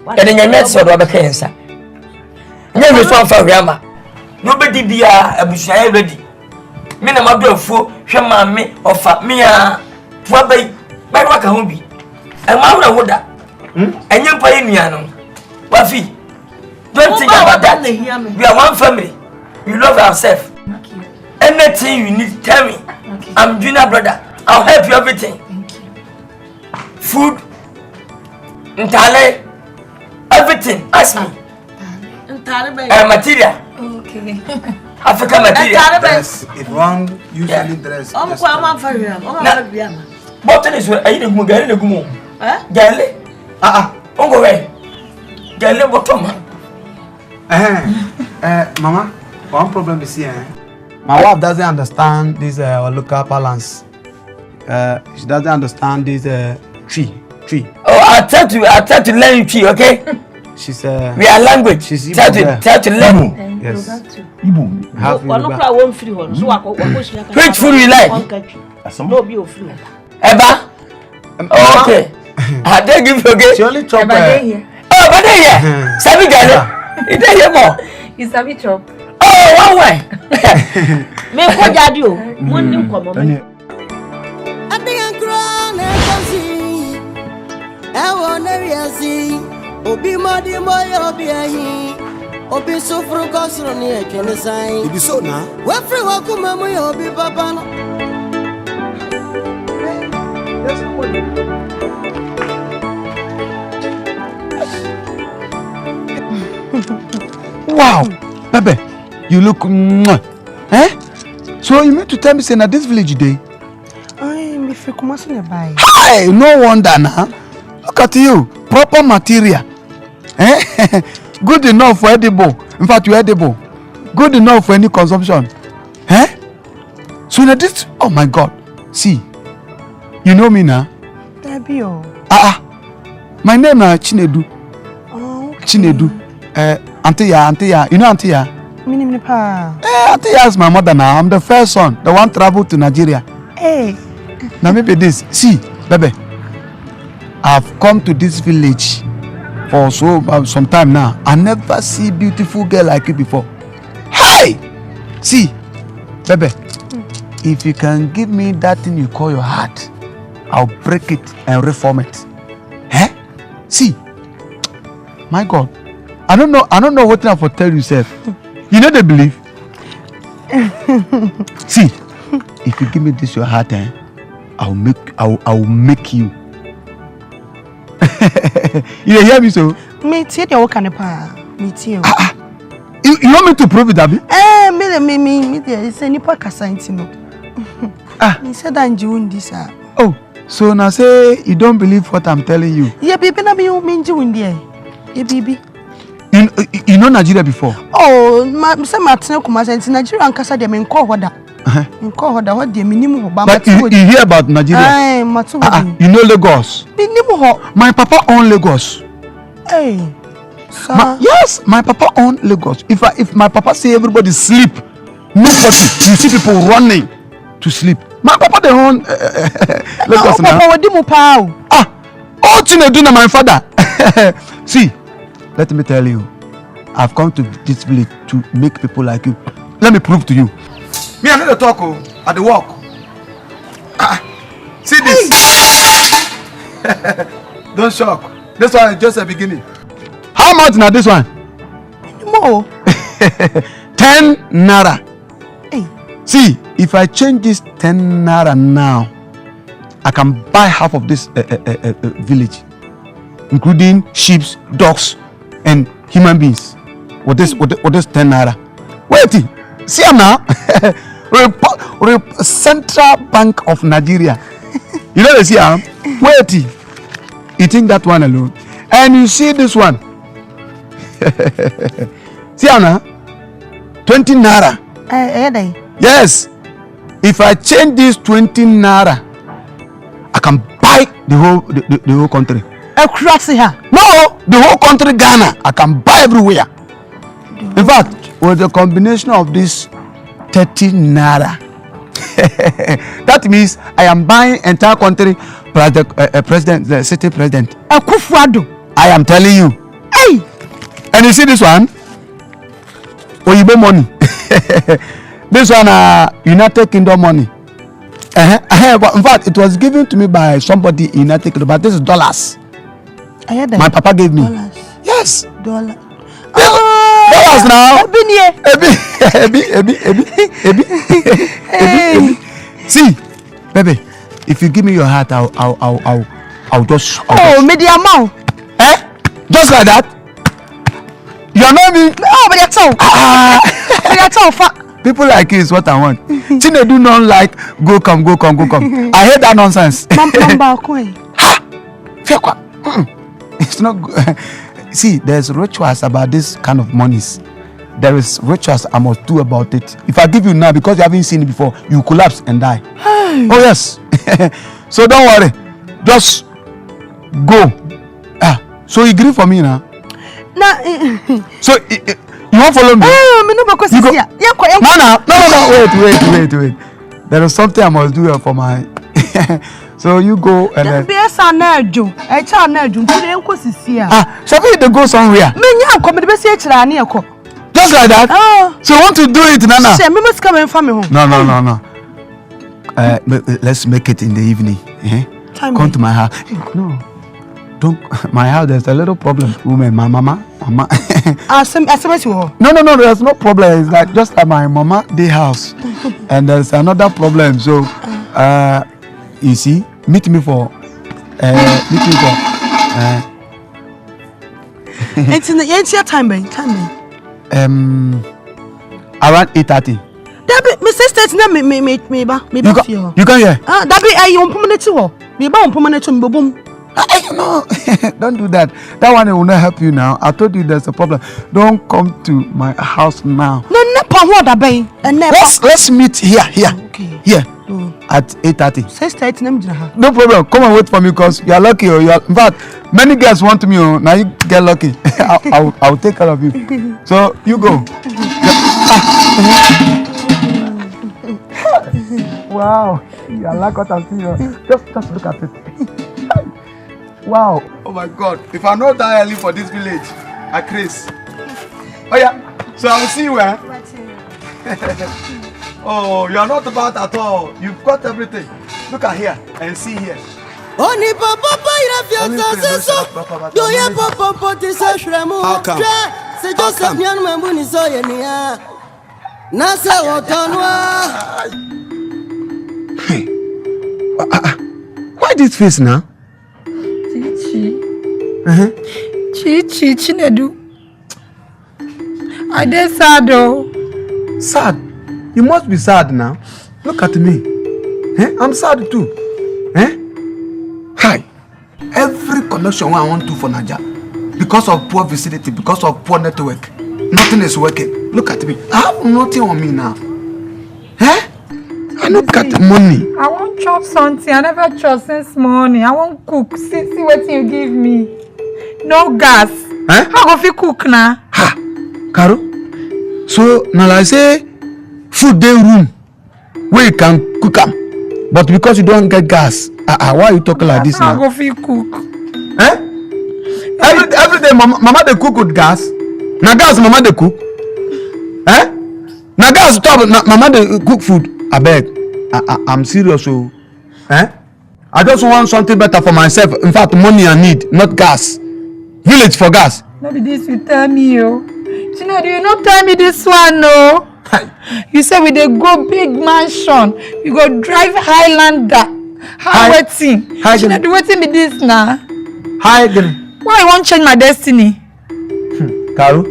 And then you met so Robert Cancer. Never saw for Rama. Nobody be a bush ready. Minimum do for Shama me or fat me a Twabe by Wakahumbi. And Maura Woda. And you pay me, Wafi. Don't think about that. We are one family. We love ourselves. Anything you need, tell me. I'm junior brother. I'll help you everything. Thank you. Food, Ntale, everything. Ask me. Material. Okay. African material. Dress. If one usually dress. What is it? Are you going to go? Gale? Go away. Gale bottom. Mama, one problem is here. My wife doesn't understand this local balance. She doesn't understand this tree. Oh, I'll try to learn tree, okay? She's we are language. She's try to learn. Yes. Ibu. Which food you like? Eba. Okay. I don't give you okay. She only chop. Oh, but here. Sabi gale. It dey more. It's a bit chop. Oh, one way. Me ko jadi o. Mo ni nkomo me. Obi modi moyo obi ahi obi sufru kosro ni ekene sai Ibi so na we free wa kuma mo yo obi papa no Wow, Bebe, you look eh? So you mean to tell me say na this village day? Me free kuma so ne bai. Hi, no wonder na. Look at you, proper material. Eh? Good enough for edible. In fact, you edible. Good enough for any consumption. Eh? So now this, oh my God. See, you know me now? Tabio. My name is Chinedu. Oh, okay. Chinedu. Auntie, you know Auntie? Nipa. Auntie is my mother now. I'm the first son. The one traveled to Nigeria. Hey. Now maybe this. See, baby. I've come to this village for some time now. I never see beautiful girl like you before. Hey! See, baby, if you can give me that thing you call your heart, I'll break it and reform it. Eh? See, my God, I don't know what I have to tell you, self. You know they believe. See, if you give me this your heart, I'll make you. You hear me so? Me tie the work and pa. Me tie. You want me to prove it, Abi? Me there say Nipa Asante no. Me said that you this Oh, so now say you don't believe what I'm telling you. Yeah, baby, na me you there. Yeah, baby. You know Nigeria before? Oh, say Martin Kumawood Nigeria Nkansah dem nko hoda. Nko hoda what dem minimum ho. But you hear about Nigeria? You know Lagos? Minimum ho. My papa own Lagos. Hey. Yes, my papa own Lagos. If my papa say everybody sleep, nobody, you see people running to sleep. My papa they own Lagos now. Papa wadi mo pa. Oh, Chinedu na my father. See, let me tell you, I've come to this village to make people like you. Let me prove to you. Me, I need to talk at the walk. See this. Don't shock. This one is just a beginning. How much now this one? More. 10 naira. Hey. See, if I change this 10 naira now, I can buy half of this village, including sheep, dogs, and human beings. With this 10 naira. Wait, see now. Central Bank of Nigeria. You know they see wait. You think that one alone? And you see this one. See now? 20 naira. Yes. If I change this 20 naira, I can buy the whole country. Across here? No, the whole country Ghana. I can buy everywhere. In fact, with the combination of this 30 naira, that means I am buying entire country president, the city president. Akuapem. I am telling you, And you see this one? Oyibo money. This one United Kingdom money. But in fact, it was given to me by somebody in United Kingdom, but this is dollars. I heard that. My papa gave me. Dollars. Yes. Dollars. Dollars now. Ebi. See, baby, if you give me your heart, I'll just. Media amount. Just like that. You're not me. Oh, but that's all. That's all. People like you is what I want. Chine do not like go come. I hate that nonsense. It's not good. See, there's rituals about this kind of monies. There is rituals I must do about it. If I give you now because you haven't seen it before, you collapse and die. Oh yes. So don't worry. Just go. So you agree for me now? So you won't follow me? You go. No. Wait. There is something I must do for my. So you go and then. Shall we go somewhere? Just like that? So you want to do it, Nana? No. Let's make it in the evening. Come to my house. No. Don't. My house, there's a little problem. Woman, my mama. No, there's no problem. It's like just at my mama day house. And there's another problem. So, you see, meet me for. It's in the time, around 8:30. My sister's name, me. You can hear? That be I on permanent to me, boom. No, don't do that. That one will not help you now. I told you there's a problem. Don't come to my house now. No, let's meet here. Okay. Here. At 8:30. No problem. Come and wait for me because you are lucky. In fact, many girls want me. Now you get lucky. I'll take care of you. So you go. Wow, you are like what I'm seeing. Just look at it. Wow. Oh my God. If I not die early for this village, I craze. Oh yeah. So I'll see you where. Oh, you are not bad at all. You've got everything. Look at here and see here. Oni papa ira fianza seso. Do ya papa poti se shremu. Se Joseph nyan mamuni so ye nia. Na se otonwa. Why this face now? Chichi Chinedu. I did sad though. Sad? You must be sad now. Look at me. I'm sad too. Hi. Every connection I want to for Naija, because of poor vicinity, because of poor network, nothing is working. Look at me. I have nothing on me now. I don't got the money. I want chop something. I never chop since morning. I want cook. See what you give me. No gas. How go you cook now? Ha, Caro. So now I say food day room where you can cook them, but because you don't get gas, why are you talking like this now? How go you cook? Every day, mama they cook with gas. Now gas, mama they cook. Now gas top. Mama they cook food. I beg. I'm serious. So, I just want something better for myself. In fact, money I need, not gas. Village for gas. Maybe this you tell me, yo. Chinedu, you not tell me this one, no. You say we dey go big mansion. We go drive Highlander. How waiting? Chinedu, waiting me this now. Why you want change my destiny? Caro,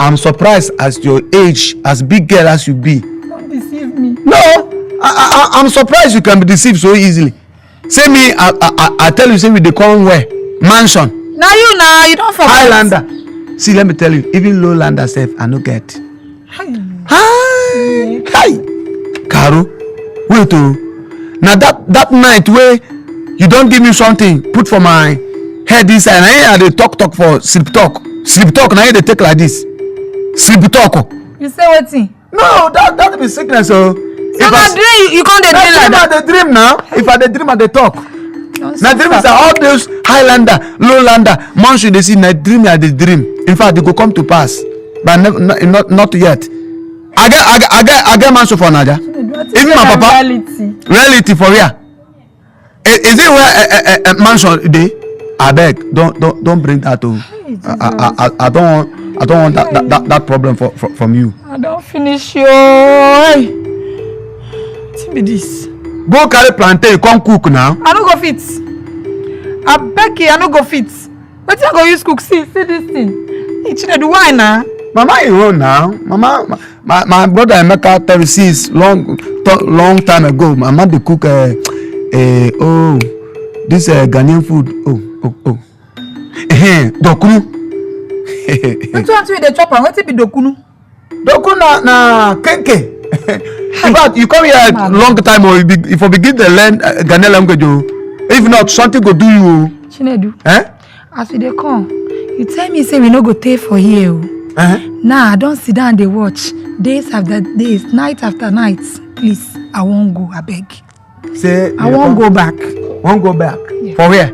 I'm surprised as your age, as big girl as you be. Don't deceive me. No, I'm surprised you can be deceived so easily. Say me, I tell you, say we dey come where? Mansion. Now you don't forget. Highlander. See, let me tell you, even lowlander self, I no get. Hi. Caro, wait now that night where you don't give me something, put for my head inside, I they talk for sleep talk. Now they take like this. Sleep talk. You say what thing? No, that be sickness. So if I dream, you can't dream like that. If I dream now, if I dream, I they talk. Now dream is all those Highlander, Lowlander, man should they see na dream ya the dream. In fact, they go come to pass, but not yet. I get man so for Naja. Even my papa. Reality for real. Is it where a mansion day? I beg, don't bring that to. I don't want that problem from you. I don't finish you. Hey. Be this. Go carry plantain, come cook now. I don't go fit. I beg you, I don't go fit. But you go use cook. See this thing. It's the wine now. Mama, you know now. Mama, my brother Emeka 36 long time ago. Mama they cook this Ghanaian food. Dokunu. Which one to the chopper? What it be dokunu? Dokunu na kenke. In fact, you come here long time or if you begin to learn Ghanaian language, if not, something go do you. Chinedu. As we dey come, you tell me say we no go pay for here. Nah, I don't sit down and watch days after days, night after night. Please, I won't go. I beg. Say I won't go back. Won't go back. Yeah. For where?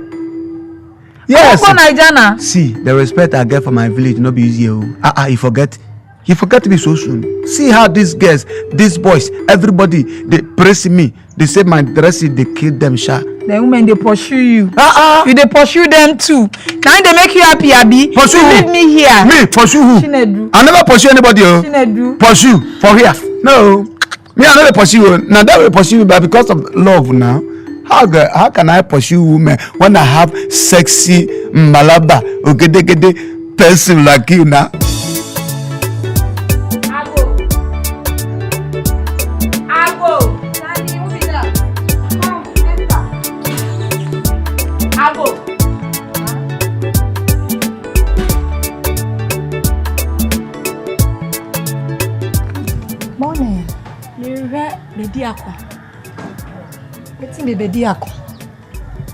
Yes. I won't go Nigeria. See, the respect I get for my village no be easy. You forget. You forget me so soon. See how these girls, these boys, everybody, they praise me. They say my dressing, they kill them, sha. The women, they pursue you. You they pursue them too. Now they make you happy, Abi. Pursue you who? Leave me here. Me? Pursue who? Chinedu. I never pursue anybody. Chinedu. Pursue. For here. No. Me, I never pursue you. Now that will pursue you, but because of love now. How can I pursue women when I have sexy malaba ogede person like you now?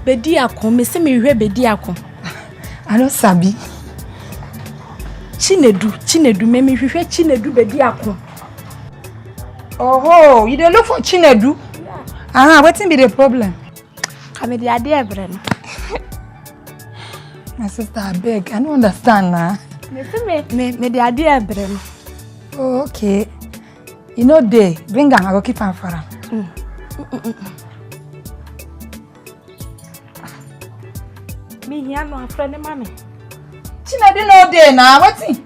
Bedi Akan, me say me hwe Bedi Akan. I don't sabi. Chinedu, me hwe Chinedu Bedi Akan. Oh, you dey look for Chinedu? Yeah. Wetin be the problem? Kame di ade ebre no. My sister, I beg, I don't understand now. Me say me di ade ebre no. Oh, okay. You know dey, bring am, I go keep am for am. Me here no afrene mama. Chinedu no dey na, wetin?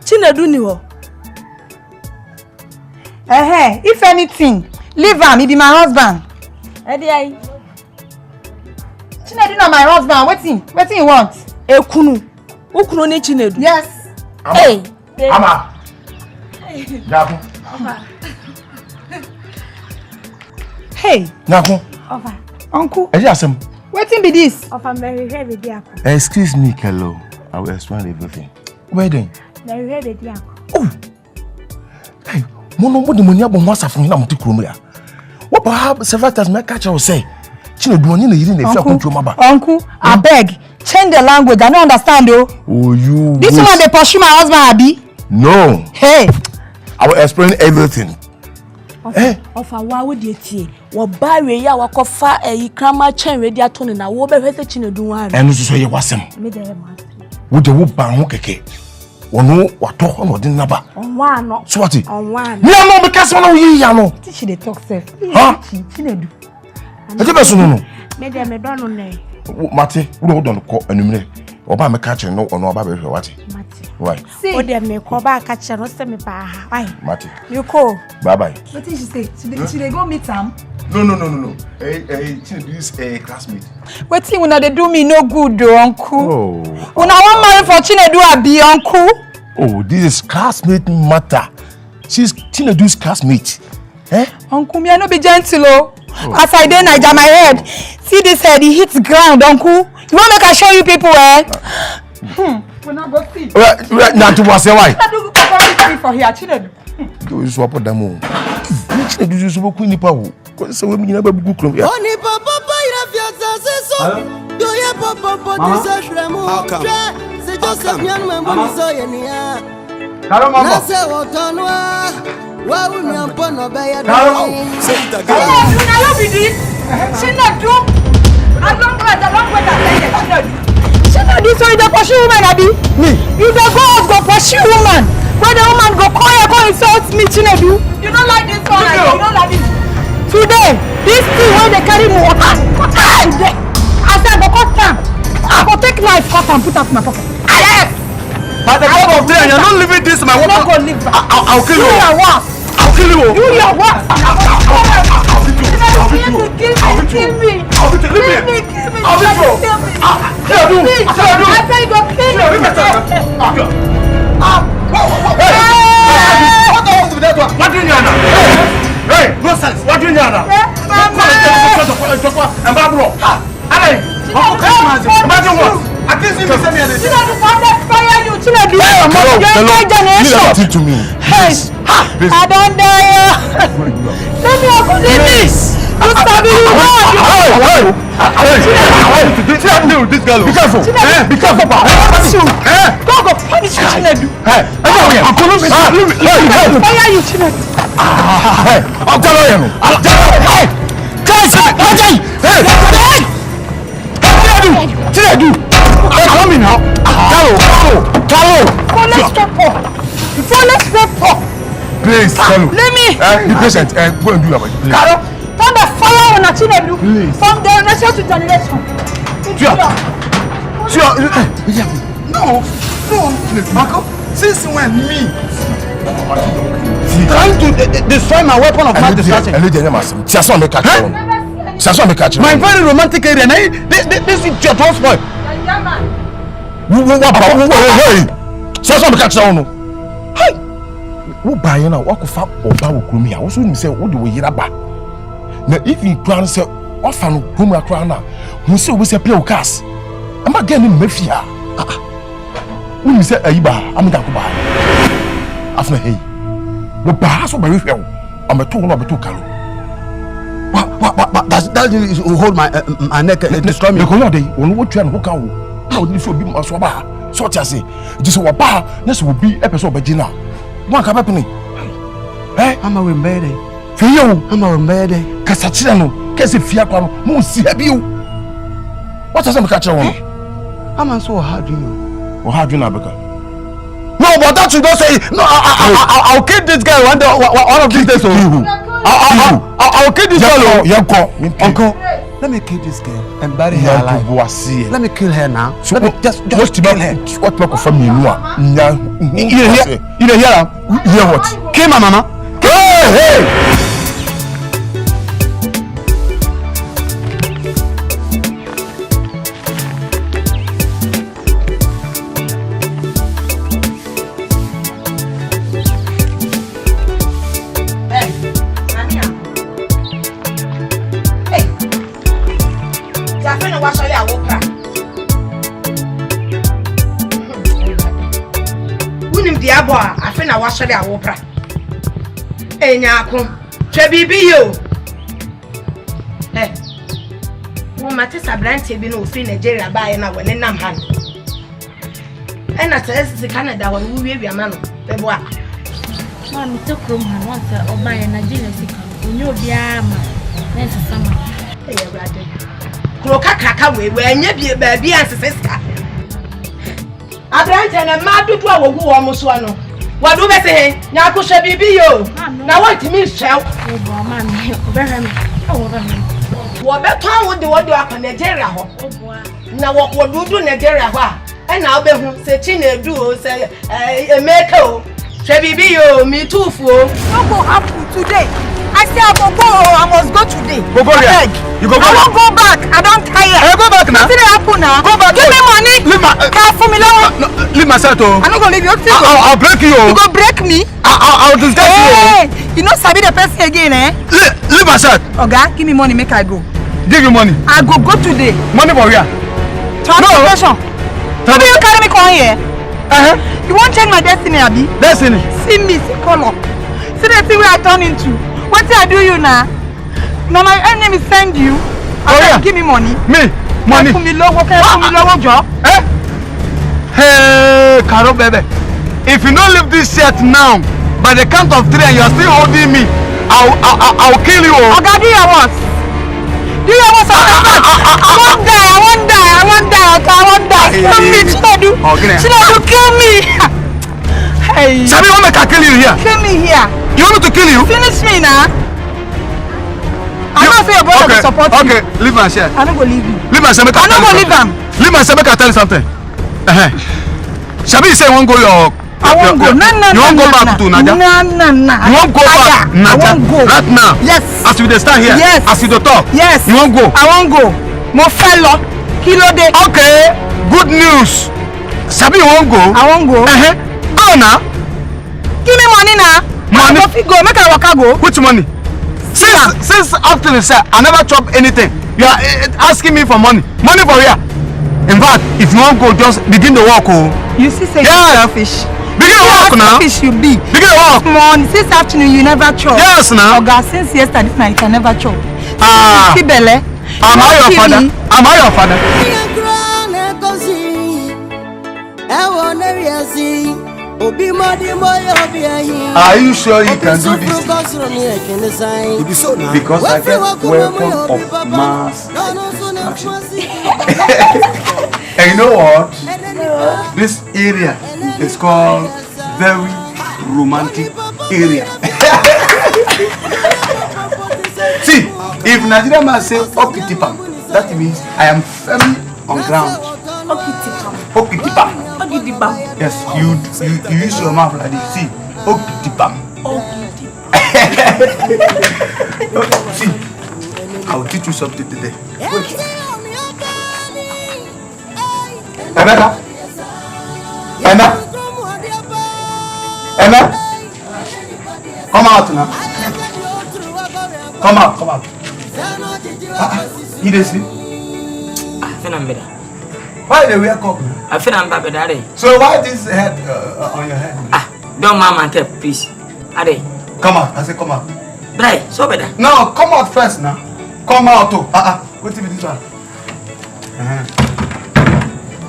Chinedu ni wo. If anything, leave am, he be my husband. Ai. Chinedu na my husband, wetin you want? Ekunu. Ukunu ni Chinedu. Yes. Hey. Ama. Naku. Hey. Naku. Ofa. Uncle. Wetin be this? Ofa me hwe Bedi Akan. Excuse me, Kello. I will explain everything. Where then? Me hwe Bedi Akan. Oh. Hey, mono mo de money abo mo asafo na mo te krom ya. What perhaps several times me catch you say, Chinedu oni na yiri na efi akonto maba. Uncle, I beg, change the language. I don't understand though. Oh, you. This one they pursue my husband, Abi. No. Hey. I will explain everything. Ofa wa wo de tie. Wo ba we ya wa kofa krama chen we de atone na wo be hwese Chinedu wa. Enu so ye wasem. Me de ma. Wo de wo ba ho keke. Wono wato no de naba. Onwa no. So what? Onwa. Me no be kase no yi ya no. She dey talk self. Chinedu. Ete be so no. Me de me don no ne. Mate, wo don ko anumre. Oba me catch no ono oba be hwe wate. Mate. Right. O de me ko ba catch no se me pa ha. Why? Mate. You ko. Bye. What did she say? She dey go meet am? No. Chinedu is a classmate. Wetin una dey do me no good though, uncle. Oh. Una wan marry for Chinedu Abi, uncle? Oh, this is classmate matter. She's Chinedu's classmate. Uncle, me I no be gentle oh. As I dey Naija, my head. See this head, it hits ground, uncle. You want make I show you people we not go see. Now to was why? Chinedu go for here, Chinedu. Do you swap them? Chinedu you so queen Nipa. So we nyina babu krom ya. On Nipa papa ira fianza c'est ça. Yo ye papa Ces Films. C'est Ces Films, Hello, mama. Nkansah, Wow, I'm born of a Say it again. I love you. She not do. I don't want that. She not do. So you don't pursue woman, Abi. Me. You don't go pursue woman. When the woman go call you, go insult me, Chinedu. You don't like this one. You don't like this. Today, this thing when they carry me water. I said, go cut down. I go take knife, cut and put up my pocket. Yes. By the God of day, you're not leaving this my woman. I'm not going to leave. I'll kill you. Do your work. I'll kill you. Do your work. Kill me. I'll kill you. Leave me. I'll kill you. Kill me. I say you go kill me. What do you know now? Hey, nonsense. What do you know now? And Barbara. Allez. Imagine what? I can't see me say me anything. You know the father fire you. You know Leave to me. Hey, I don't dare. Let me go. Leave this. You stop it. Hey, this girl. Be careful. Be careful. Go punish you, Chinedu. Hey, I'm going to fire you, Chinedu. I'll tell you. Hey, Chinedu. Come in now. Carlo. Please, Carlo. Let me. Be patient. Go and do your work. Carlo, turn the fire on a Chinedu. From generation to generation. No. Marco, since when me trying to destroy my weapon of mass destruction? My very romantic area. This is your house boy. Hey, who buy now? What could fap or bow crummy? I also say, what do we hear about? Now, if you plan say, what fan Puma Crana, who say we say play cast. I'm not getting Mafia. When you say Aiba, I'm not Kuba. After hey, the Bahas will be with you. I'm a two number two calo. What that is hold my neck and destroy me. Because they will not try and hook out. How would you be my swaba? So I say, just a bar, this will be episode by dinner. One come happening. Eh, I'm a remedy. For you, I'm a remedy. Casachano, Cassi Fiapan, Moosey, have you? What does I'm catching on? I'm so hard, you know. Or hard you know, Becca? No, but that you don't say. No, I'll kill this guy one of these days. I'll kill this girl. Uncle, let me kill this girl and bury her alive. Let me kill her now. So let me just kill her. What look from you? You hear what? Kill my mama. Hey! I was sorry, I will pray. Enyako, Trebibi yo. Eh, woman, this a branch have been free Nigeria by now when in Namhan. And at the Canada when we be a man. The boy. Mammy took room and once or buy a Nigerian sicker. When you'll be a man, that's a summer. Hey, brother. Croca away when you be a baby and sister. A branch and a mad to our who almost one. What do we say? Now, could she be you? Now, what do you mean, shall? Oh, man, very me. What better would do what you are in Nigeria? Now, what would you do Nigeria? And now, be who say, Chine do say, a maker. She be you, me too, fool. What will happen today? I say I go. I must go today. Go there. You go back. I won't go back. I don't tire. I go back now. What's happen now? Go back. Give me money. Leave my. For me, leave myself. I'm not gonna leave you. I'll break you. You go break me. I'll disguise you. You know, sabi the person again, eh? Leave myself. Oga, give me money, make I go. Give you money. I go today. Money for where? Transportation. How do you carry me come here? You won't change my destiny, Abi? Destiny. See me, see color. See the thing where I turn into. What did I do you now? Now my enemy send you. Give me money. Me? Money? Can you put me low job? Hey, Carol baby. If you don't leave this shirt now, by the count of 3 and you are still holding me, I'll kill you. Okay, do your what? Do your what? I won't die. Kill me, Chinedu, kill me. Hey. Sabi, want me to kill you here? Kill me here. You want me to kill you? Finish me now. I don't say your brother will support you. Okay, leave my share. I don't go leave you. Leave my share. I don't go leave them. Leave my share. Make I tell you something. Sabi, you say you won't go your. I won't go. No. You won't go back to Naja? No. You won't go back. I won't go. Right now. Yes. As we stand here. Yes. As we talk. Yes. You won't go. I won't go. Mo fellow. Kilo de. Okay. Good news. Sabi, you won't go. I won't go. Go now. Give me money now. Money. Go. Make I waka go. Which money? Since after the say I never chop anything. You are asking me for money. Money for here. In fact, if you won't go, just begin the walk. Oh. You see, say yes. you're selfish. Begin the walk now. Selfish you be. Begin the walk. Morning, since afternoon you never chop. Yes, now. Oga, since yesterday night I never chop. Kibele. Am I your father? Am I your father? Are you sure you can do this? Because I get weapon of mass destruction. And you know what? This area is called very romantic area. See, if Nigerian man say Okitipam, that means I am firmly on ground. Okitipam. Yes, you use your mouth like this. See, Okitipam. See, I will teach you something today. Wait. Emma, come out now. Come out. You sleep? I feel I'm better. Why they wake up? I feel I'm better. So why this head on your head? Don't mind my please. Ade. Come out. I say come out. Dry, so better. No, come out first now. Come out too. Wait till this one.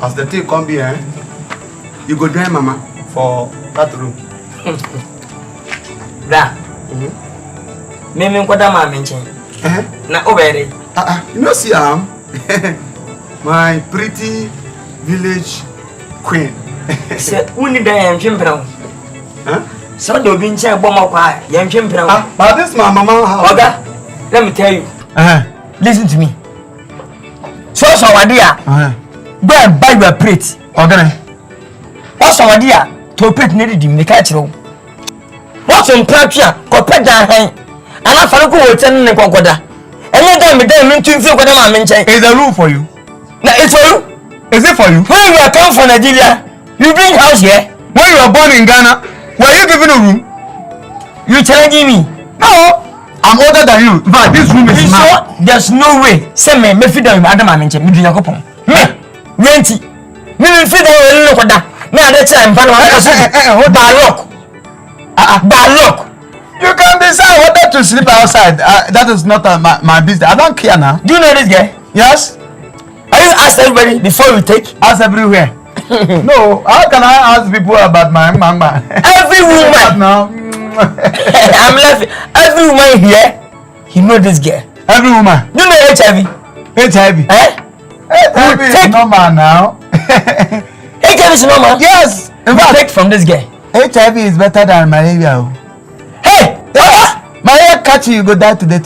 As the tea come here, you go join mama for that room. Bra. Me kwada ma menchen. Na obere. You know see my pretty village queen. Se uni da yam chimpra. So do bi nche gbo makwa yam chimpra. But this my mama house. Oga, let me tell you. Listen to me. So wadia. Go and buy your plate. Okay. What's our dear? To plate needed in the catcher. What's in Pratia? Copet down hang. And I found a good ten and Concorda. And then time with them into what I mentioned. Is a room for you? Now it's for you. Is it for you? When you are come from Nigeria, you bring house here. When you are born in Ghana, were you given a room? You challenging me? No. I'm older than you. But this room is mine. There's no way. Send me feed them Adam mentioned. Me drink a cup. Me. Renty. Me feed them look at that. Now that time, Barlock. You can decide whether to sleep outside. That is not my business. I don't care now. Do you know this guy? Yes. Are you ask everybody before you take? Ask everywhere. No. How can I ask people about my mama? Every woman. Now. I'm laughing. Every woman here, you know this guy. Every woman. Do you know HIV? HIV. HIV is normal now. HIV is normal? Yes. In fact, take from this guy. HIV is better than malaria. Hey! Malaria catch you go die today.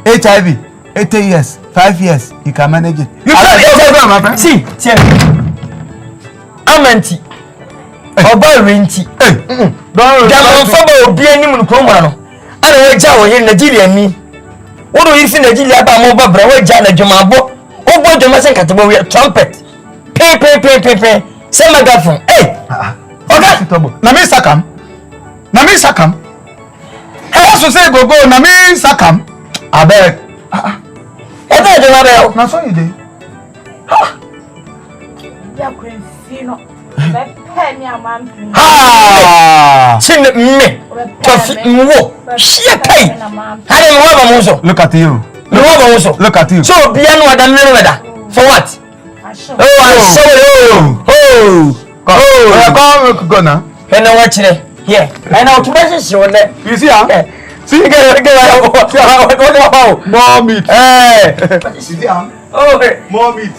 HIV, 80 years, 5 years, you can manage it. You can't HIV, my friend. See. Amanti. Oba renti. Don't follow be any mun promo. I don't jaw in Nigeria ni. What do you see Nigeria ba mo ba bra we jana jomabo. Obo joma sen katabo we trumpet. Pay. Say megaphone. Hey. Okay. Na me sakam. I also say go na me sakam. Abeg. Ebe de mabel. Na so you dey. Ya kwensi no. Be pen ya mampin. Chin me. Tofi nwo. Shia kai. Hade mo ba mo so. Look at you. Look at you. So bia no adam me weda. For what? I saw you. Come go now. When I watch it. Yeah. And I'll to message you on that. You see how? See More meat. Hey. You see how? Oh, More meat.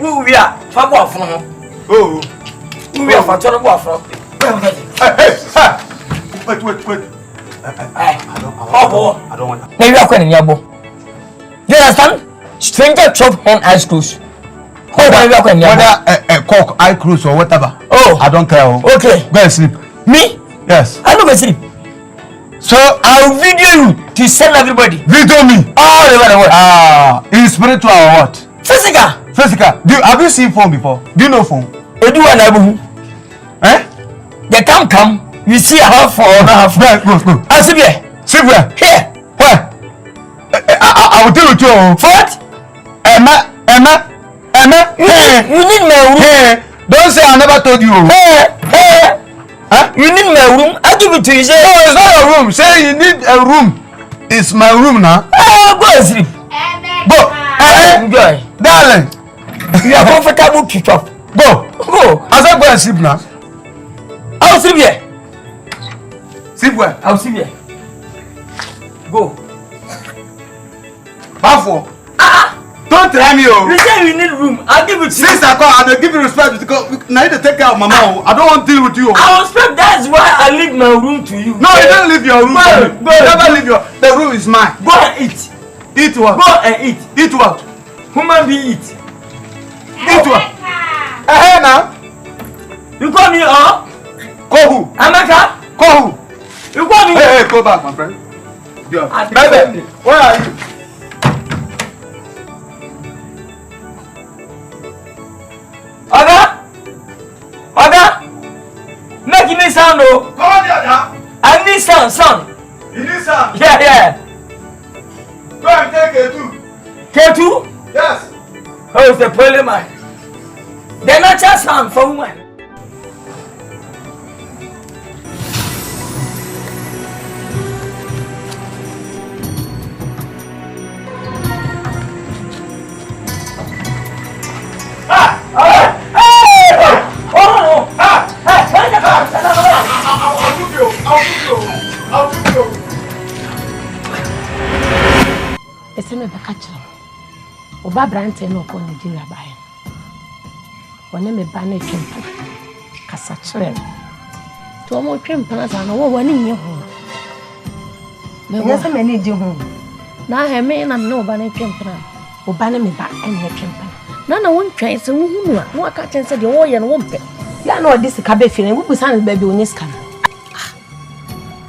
who we are? Trouble from. Oh. Who we are for trouble from. Wait. I don't want that. Maybe I can yabo. You understand? Stranger chop hand eyes close. Whether a cock, eye cruise or whatever. Oh, I don't care. okay. Go and sleep. Me? Yes. I don't sleep. So I'll video you to send everybody. Video me. All over the world. In spiritual or what? Physical. Have you seen phone before? Do you know phone? You do an abu. Eh? They can't come. You see a half or not half. Go. I see here. See where? Here. Where? I will tell you too. For what? Emma. You need my room. Hey. Don't say I never told you. Hey. Huh? You need my room. I give it to you. Say, no, it's not your room. Say you need a room. It's my room now. Go and sleep. Go. Enjoy. Darling. You are comfortable to chop. Go. I said go and sleep now. I'll sleep here. Sleep where? I'll sleep here. Go. Bafo. Don't try me, oh. You say you need room. I'll give it to you. Since I come, I will give you respect because now you take care of my mom. I don't want to deal with you. I respect. That's why I leave my room to you. No, you don't leave your room. Go. Never leave your. The room is mine. Go and eat. Eat what? Go and eat. Eat what? Human being eat. Eat what? Now. You call me Call who? Amaka. Call who? You call me. Hey, go back, my friend. Baby, where are you? Oga, make me sound, oh. Come on here, I need sound. You need some? Yeah. Go and take K2? Yes. Oh, it's the polymer. The natural sound for women. Ese me baka kire. Oba brante no ko Nigeria bae. Wone me ba na twempa. Kasa kire. To mo twempa na sa no wo wani nye ho. Me wo se me ni di ho. Na he me na no ba na twempa na. Oba na me ba enye twempa. Na won twan se wo hunu a no aka chen se de wo ye no wo mpe. Ya na odi sika be fire. Wo busan be be onye sika.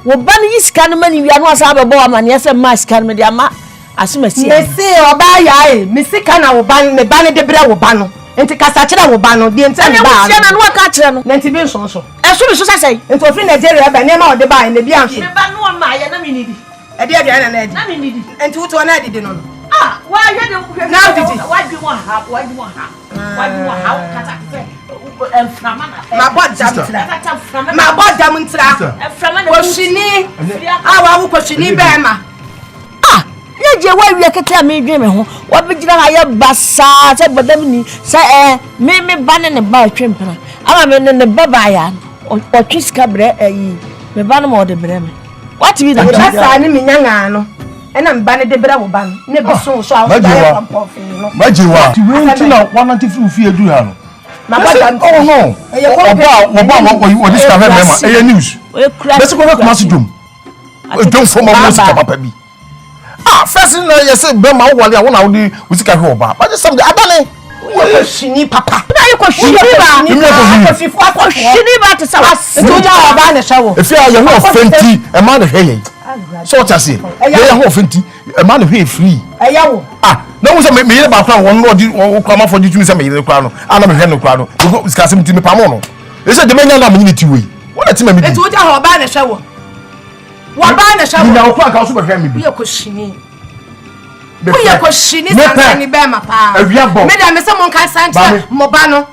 Wo ba na yisika no mani wi anu asa be bo amane se ma sika no de ama asumasi mesi oba ya mesika na wo ban me ban de bra wo ban no enti kasa kira wo ban no de enti na ba na no aka kira no na enti bi nso nso esu bi so sasai enti ofri Nigeria ba nema wo de ba na bi anso me ba no ma ya na me nidi e de na edi na me nidi enti wuto na edi no wa ya de na didi wa di mo ha kata fe enframa na ma bodam ntra enframa na koshini awa wo koshini be ma je wa wi akete me dwe me ho wa begira ha ya basa se bodam ni se me ba ne ba twempena ama me ne ba ba ya o twiska bre ayi me ba no mo de bre me what be that basa ni me nyanga no ena me ba ne de bre wo ba no ne be so so awo da pampofi no majiwa ti we ntina wana ti fi edu ya no ma bodam oh no oba discover me ma e news bese ko kuma si dum don from mo si papa bi first no yes be ma wole a wona wodi usika hwe oba but some the abane wo shini papa na you ko shini ba to sa to ja oba na shawo if you are your offenti e ma na hwe yen so what I say you are offenti e ma na hwe free eyawo na wo say me yire ba kra won no di wo kra ma for di tumi say me yire kra no ana me hwe no kra no because usika sem ti me pa mo no e say de me nya na me ni ti we wona ti me me di to ja oba na shawo wa ba na shawo na okwa ka so be hwe me bi ye ko shini Oya ko shini sanani be ma pa. Me da me se mon ka sanchira mo ba no.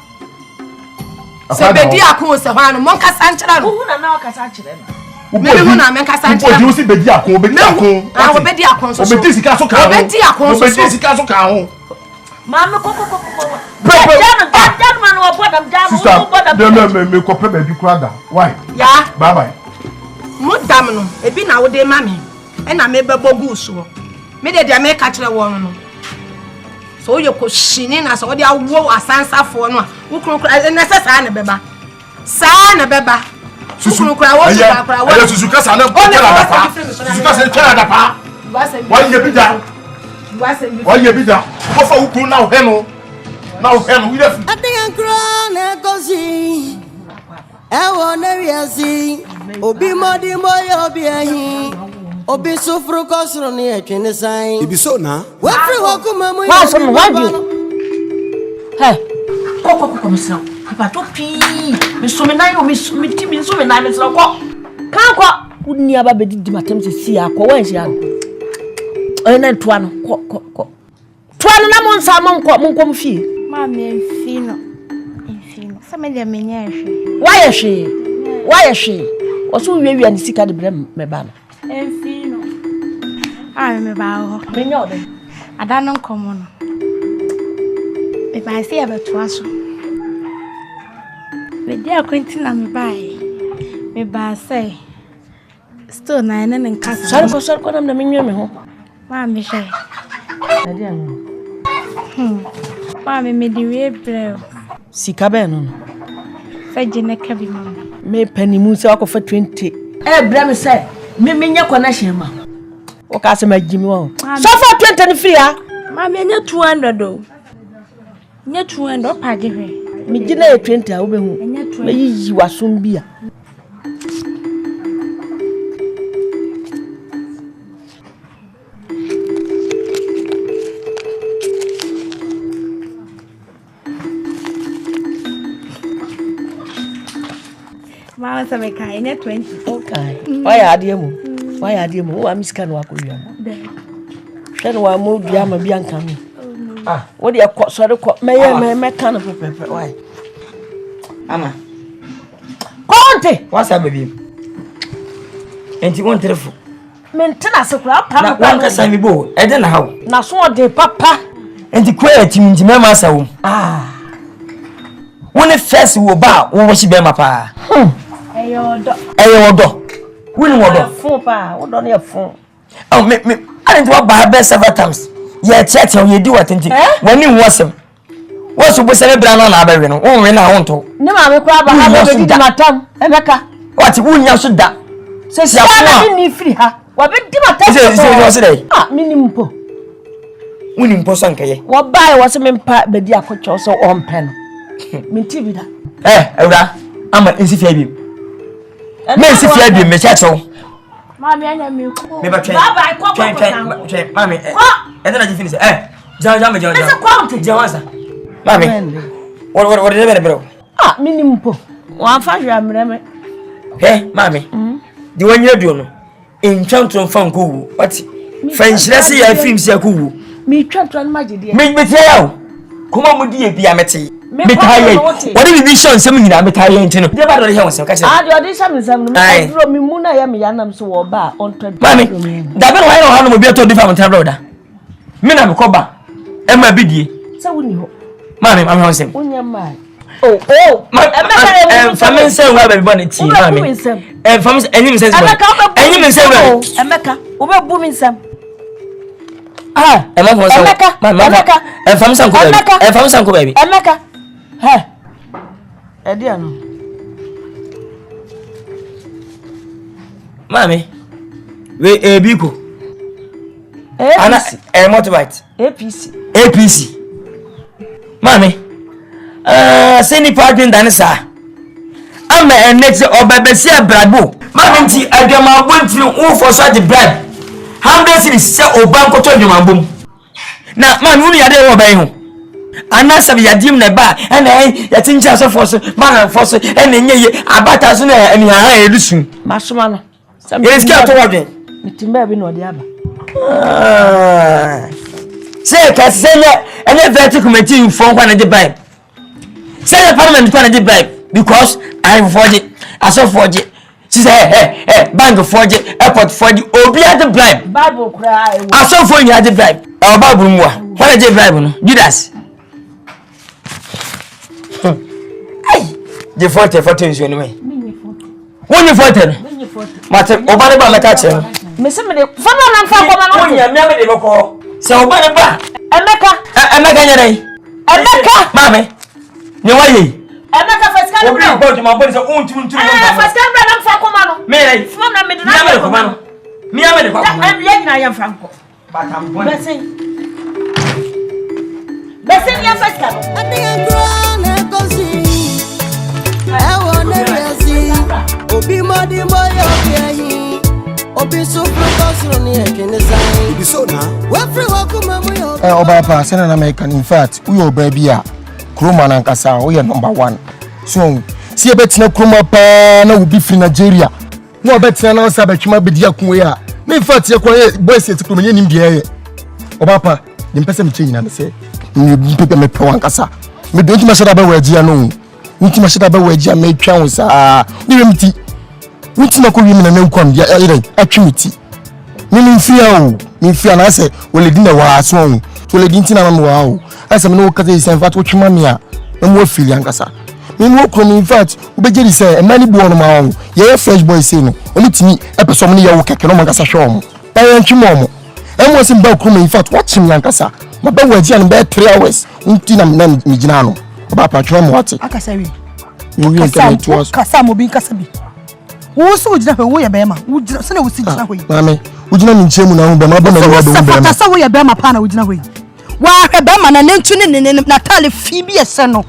Se be di akon se hwa no mon ka sanchira no. Hu na ka sanchira no. Me hu na me ka sanchira. Obi o si be di akon, be di akon. O be di akon so. O be di sika so ka ho. O be di akon so. O be di sika so ka ho. Ma me ko. Jam man wo bodam jam wo bodam me kope baby kwada. Why? Yeah. Bye bye. Mudam no, ebi na wo de mami. E na me bebo gu so. Me de dia me ka kire wo no. So you ko shini na so de awo asansafo no a. Wo kro na se sa na beba. Sa na beba. Susu kra wo kra wo. Ayo susu kasa na kra da pa. Susu kasa kra da pa. Wa ye bi da. Wa ye bi da. Ko fa wo kru na wo he no. Na wo he no wi da fi. Adiankro na kosi. Ewo na wiasi. Obi modi moyo obi ahi. Obi sufru kosro ni etwene san. Ibi so na. Wa free wo kuma mu. Wa so wa bi. Hey. Ko misra. Papa to pi. Me so me na yo me ti me so me na me so ko. Kan ko uni aba be di matem se si akọ wan hia. Oye na toa no ko. Toa no na mo nsa mo nko fie. Ma me enfino. Se me dia menye hwe. Why she? Oso wiwi ani sika de bre me ba no. Enfino. Me ba ho. Me nyo de. Ada no nkomo no. Me ba se ya beto aso. Me dia kwenti na me bae. Me ba say. Sto na ene Nkansah. Sorry ko na me nyo me ho. Ma me hwe. Ade anu. Ma me di we bre. Sika be no. Feje ne ka bi mama. Me panimu se akofa 20. Bre me say me nya connection ma. O ka se ma gimi wo. So for 20 ni free ha. Ma me nya 200 do. Nya 200 pa je hwe. Me gina 20 a wo be hu. Me yi wasom bia. Mama se me kai nya 20. Okay. Why ade mu? Wa miska no akoyam. Hwe wa mo bia ma bia nka me. Wo de ko sori ko me kan no pepe why? Ama. Konte. What's up baby? Enti won telefo. Me ntena se kura pa Na wanka sami bo, e de na hawo. Na so de papa. Enti kwaya timindi me ma sa wo. Woni first wo ba wo shi be ma pa. Eyo do. Woni wo do. Fun pa, wo do na fun. Oh me I didn't want by several times. Yeah, chat you do what thing. When you wasem. What's you say bra na abawe no. Won we na won to. Ne ma me kura ba ha be di matam. Emeka. What won nya so da. Se sia na ni free ha. Wa be di matam. Se dey. Minimpo. Woni mpo so nkaye. Wo bai wo se me mpa be di akotcho so on pen. Me TV da. Ewra. Ama nsifia bi. Me nsifia bi me chacho. Mami anya me ko. Me ba twen. Baba ko. Twen. Mami. E dey na finish. Jama. Ese kwante. Jawansa. Mami. What dey be bro? Minimpo. Wa fa hwa mreme. Mami. Di wanya duo no. Enchanton fan ko wu. What? Fanshirase ya films ya ko wu. Me twantwan magide. Me tia yawo. Kuma mu die bia mete. Me taye. What be vision sem nyina me taye ntino. Dey ba do he won sem ka che. The audition sem no me bro me mu na ya me yanam so wo ba on trade. Mami. Da be no wa no ha no mo bia to different time brother. Me na me ko ba. E ma bidie. Se woni ho. Mami, I'm on sem. Onya ma. Famin say we be born tea, mami. Famin enyim say. Enyim say we. Emeka, wo be bu mi nsam. Emeka for say. Emeka. Famin san ko baby. Famin san ko baby. Emeka. E dia no. Mami. We ebiko. Ana motorbike. APC. Mami. Say Nipa doing danisa. I'm a next obebesi brabo. Mami nti adwama bonti won for such bribe. 100 cities say obanko to adwama bom. Na mami woni yade wo ban ho. Ana sabi yadim na ba na ya tinja so for so man for so na nyeye abata so na ani ha elusun. Masoma no. Yes ki ato wadwen. Mitimba bi na odi aba. Say ka senya ene vertical committee inform kwa na de bribe. Say the parliament plan the bribe because I forge it. I saw forge it. She said, hey, bank forge it, airport forge it. Obi had the bribe. Bible cry. I saw for you had the bribe. Our Bible more. What is the bribe? No, Judas. Hey, Je 40 nsuo ni me. Wonyi 40 no. Mate obane ba meka che. Me se me de fa na mfa koma no. Wonya me de beko. Se obane ba. Emeka nyere. Emeka mame. Ni waye. Emeka faska Obi body ma body se untum faska na mfa koma no. Me re. Fo na me de na me koma no. Mi ame de koma. Em ye nyina ye mfa nko. Batam bon. Besen ya faska no. Obi modi moyo obi obi supro kosro ni ekene sai ibi so na we free wakuma moyo oba pa sena na American in fact we oba bia kroma na Nkansah we number 1 so si ebetina kroma pa na obi free Nigeria na obetina na osa betwima bedia kunwe a me in fact ye kwa boys yet kroma nyim bia ye oba pa ni mpese me change na me say ni pepe me pe Nkansah me don't ma shada ba wagia no nti ma shada ba wagia me twa wo sa ni remti nti na ko wi me na nkwam ya ire atwimiti ni mfia na se oledi na wa so on so oledi nti na ma wa o ase me no ka say in fact wo twima me a na mo afili Nkansah me no kro me in fact wo begeri say e mani bu on ma o ye fresh boy say no oni timi epesom ne ya wo keke no Nkansah hwe o ba yan twimo mo e mo sim ba kro me in fact what chim Nkansah ma ba wa ji an be 3 hours nti na me gina no ba pa twimo mo wate akasa wi we internet to us kasa mo bi nkasa bi wo so ujina hwe wo ye bema wo jina se na wo si jina hwe mame ujina mi nchemu na hu bema ba na wo bema kasa sa wo ye bema pa na wo jina hwe wa hwe bema na nentu ne na tale fi bi ese no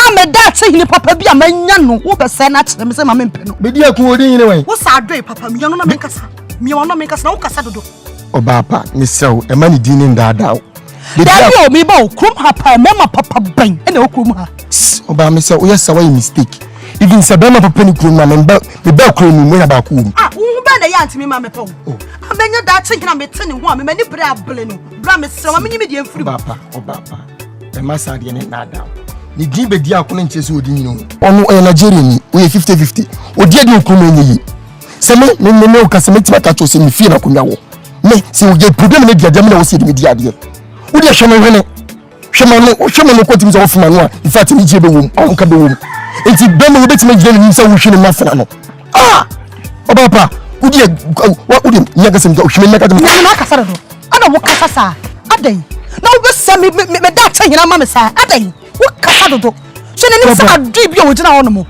ameda te hini papa bi amanya no wo be se na kire me se mame mpe no be dia ku odi yin we wo sa adoi papa mi no na me kasa mi wono me kasa na wo kasa dodo oba pa ni sew e ma ni dinin ndada o Daddy o mi ba o krum ha pa mema papa ban e na o krum ha oba me say o yes say mistake even say bema papa ni krum na me ba krum mu ya ba ku wo ba na ya antimi ma me pa o abenya da chinkina me tene ho a me mani bre able no bra me se wa me nyimi de mfiri papa oba pa e ma sa de ne ndada ni din be dia ko na nche se odi yin no onu e Nigeria ni o ye 50-50 odi adi krum enyi se me o ka se me ti bata cho se mi fie na kunwa wo me se o ye problem ne dia jam na wo se di me dia de odi hweme hwene hweme no ko tim se wo fima no a in fact ni je be wo on ka be wo enti be me obeti me gire ni se wo hwene ma fena no oba pa odi nyaga se me hweme na ka dem na ka sare do ana wo kasa sa adai na wo be se me da ta hina ma me sa adai wo kasa do so ne ni sa adu bi o gina wo no mo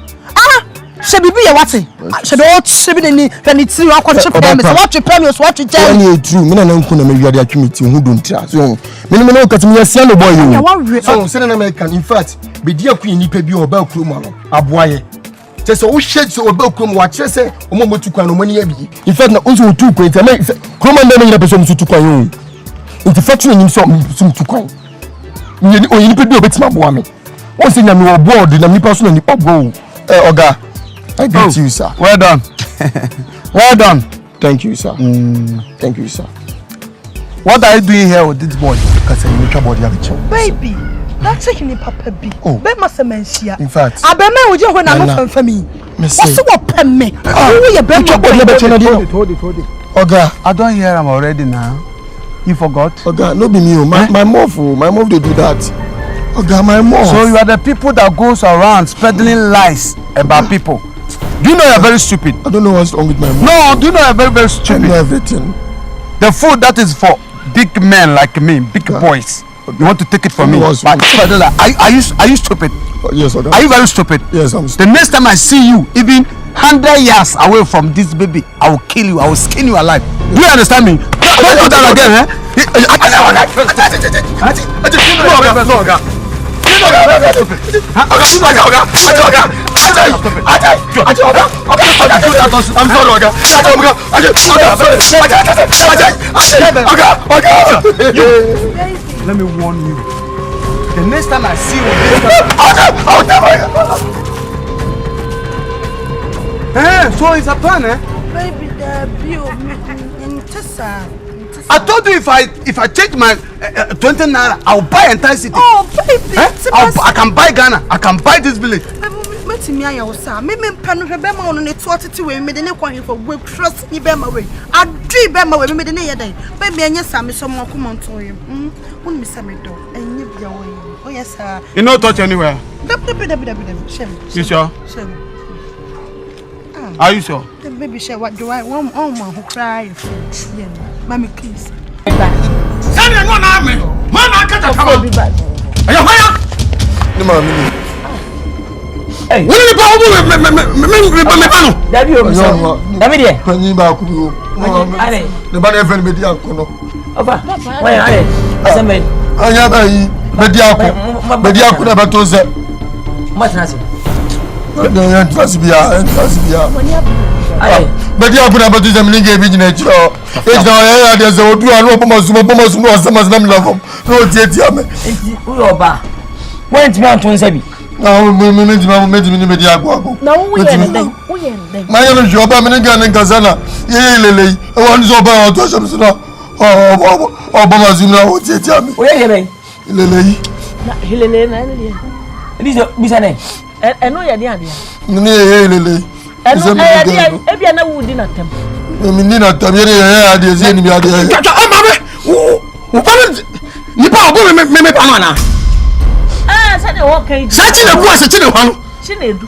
se bibi ye wate se do se bi ni fani ti wa kwa chepe me se what prepare me so what je ni true me na nku na me wiade atwimiti hu do ntira so me no ka timi yasia no boy you so se na American in fact be dia ku nipa bi o ba kuro mu no aboaye se so wo hye so o ba kuro mu wa kire se o mo motu kwan no mani ya bi in fact na onso otu kwan ta me kuro man na nyina person mutu kwan yo in fact ni so mutu kwan ni o nipa bi o betima aboa me won se nyame wo board na nipa so na nipa go oga I greet you, sir. Well done. Well done. Thank you, sir. Thank you, sir. What are you doing here with this boy? Because I need your body have a chill. Baby, that's taking a papa B. Oh, be must mention. In fact, I be me would you when I'm not for me. What's what pen me? Oh, you be Hold it. Oga, I don't hear him already now. You forgot? Oga, no be me. My mom they do that. Oga, my mom. So you are the people that goes around peddling lies about people. Do you know you're very stupid? I don't know what's wrong with my mom. No, do you know you're very, very stupid? I know everything. The food that is for big men like me, big boys. You want to take it from me? Are you stupid? Yes, Oga. Are you very stupid? Yes, I'm stupid. The next time I see you, even 100 years away from this baby, I will kill you. I will skin you alive. Do you understand me? Don't do that again, eh? Let me warn you. The next time I see you, so it's a plan, eh? Baby, the view in Tessa. I told you if I change my 20 naira, I'll buy entire city. Oh, baby, I can buy Ghana. I can buy this village. Meti mi aya osa. Me panu hwe bema ono ne tuotete we me de ne kwan for we trust ni bema we. Adui bema we me de ne yedai. Baby anya sa me so mo akoma nto ye. Won mi sa me do. Enye bia wo ye. Oh yes sir. You not touch anywhere. You sure? Are you sure? Maybe share what do I want who cry? Mommy, please. Send me one army. Man, I can't come on. Are you higher? No, mommy. Hey, what are you doing? Daddy, I'm sorry. Daddy, when you back, the banner friend with the alcohol. Opa, why are you? Asante. I have a mediaco about to say. Much nicer. But you are about to examine a business. It's now there's a two and open most some level. No, Oba. When it's not to say. No, mediaco. No, we are my job, I'm in Nkansah. Lily, I want to buy out to Obama Zuma, what's it? Lily. Lily. It is a business. I know you're the Lily. I know wood in a temple. Menina também é de zen me ade. Nipa me banana. Ah, said the okay. Sati na ku asati na hwanu. Chinedu.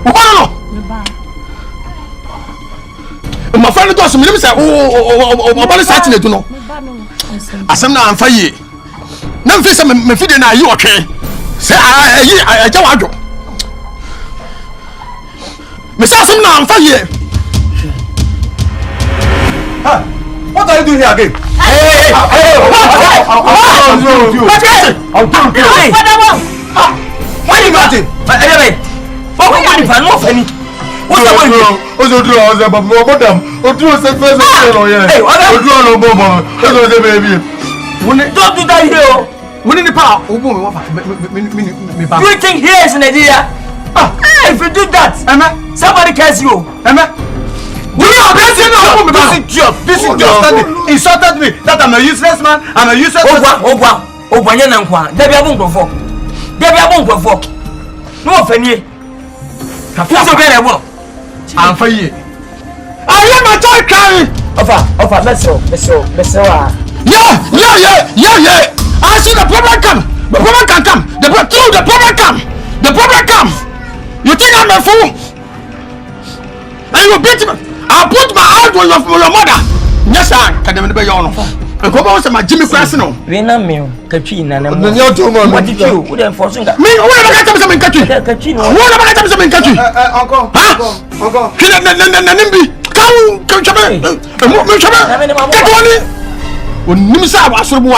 O ba no. Ma fa no to so me say o ba sati na du no. Asem na amfa ye. Na mfi se me fide na yi otwe. Se ayi aja wadwo. Me say asem na amfa ye. What are you doing here again? Hey! I'll do you. What are you doing? Anyway, what are you doing? What's the way you? What's the deal? What's the madam? What do you say? Hey, what are you doing? What's the baby? Don't do that here. We need the power. Do you think here is Nigeria? If you do that, somebody cares you. This is just insulted me that I'm a useless man. I'm a useless man. No offense. I'm for you. I am a toy carry. Offer, Yeah. I see the problem come. The problem can come. The problem come. You think I'm a fool? And you beat me. I'll put my hand on your mother. Yes, I can't be your own. And come on, my Jimmy Crasino. We know me, Katrina. What did you? Would enforce me? What about some in country? What about some in country? Uncle. Nimby. Come, Nimsa was Uncle.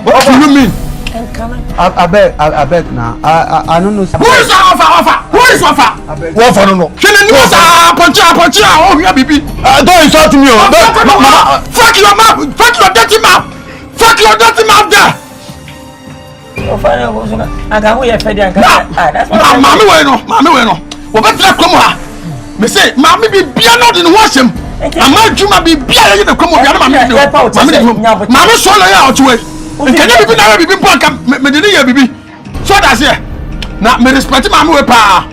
What do you mean? I beg now. I don't know. Who is offer? Offer no. Can you punch? Oh, yeah, baby. Don't insult me. Fuck your mouth. Fuck your dirty mouth there. I can't wait for the Mammy, we know. What come on? Me say, Mammy be not in Washington. I'm not you be in the come on. Mammy, so out to it. Can you be now? Be born come me dey bibi. So that's here. Na me respect my mama pa.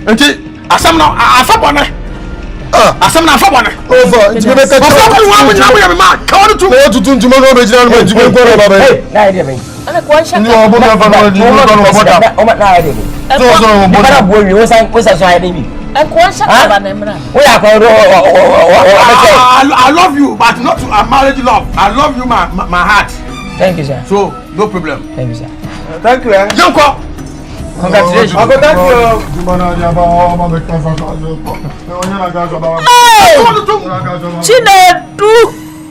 Enti asam na afa bone. Asam na afa bone. Over. Enti me ka tell. Wa me na me ma. Ka won tu. Me tutu ntuma no be jina no ntuma ko baba. Hey, na ide me. Ana ko ansha. Ni obo na fa no di no boda. O ma na ide me. So mo boda bo wi, wo sa so ide bi. En ko ansha baba na mra. We are I love you, but not to a marriage love. I love you my heart. Thank you, sir. So, no problem. Thank you, sir. Thank you, Jonko. Congratulations. Thank you. Chinedu.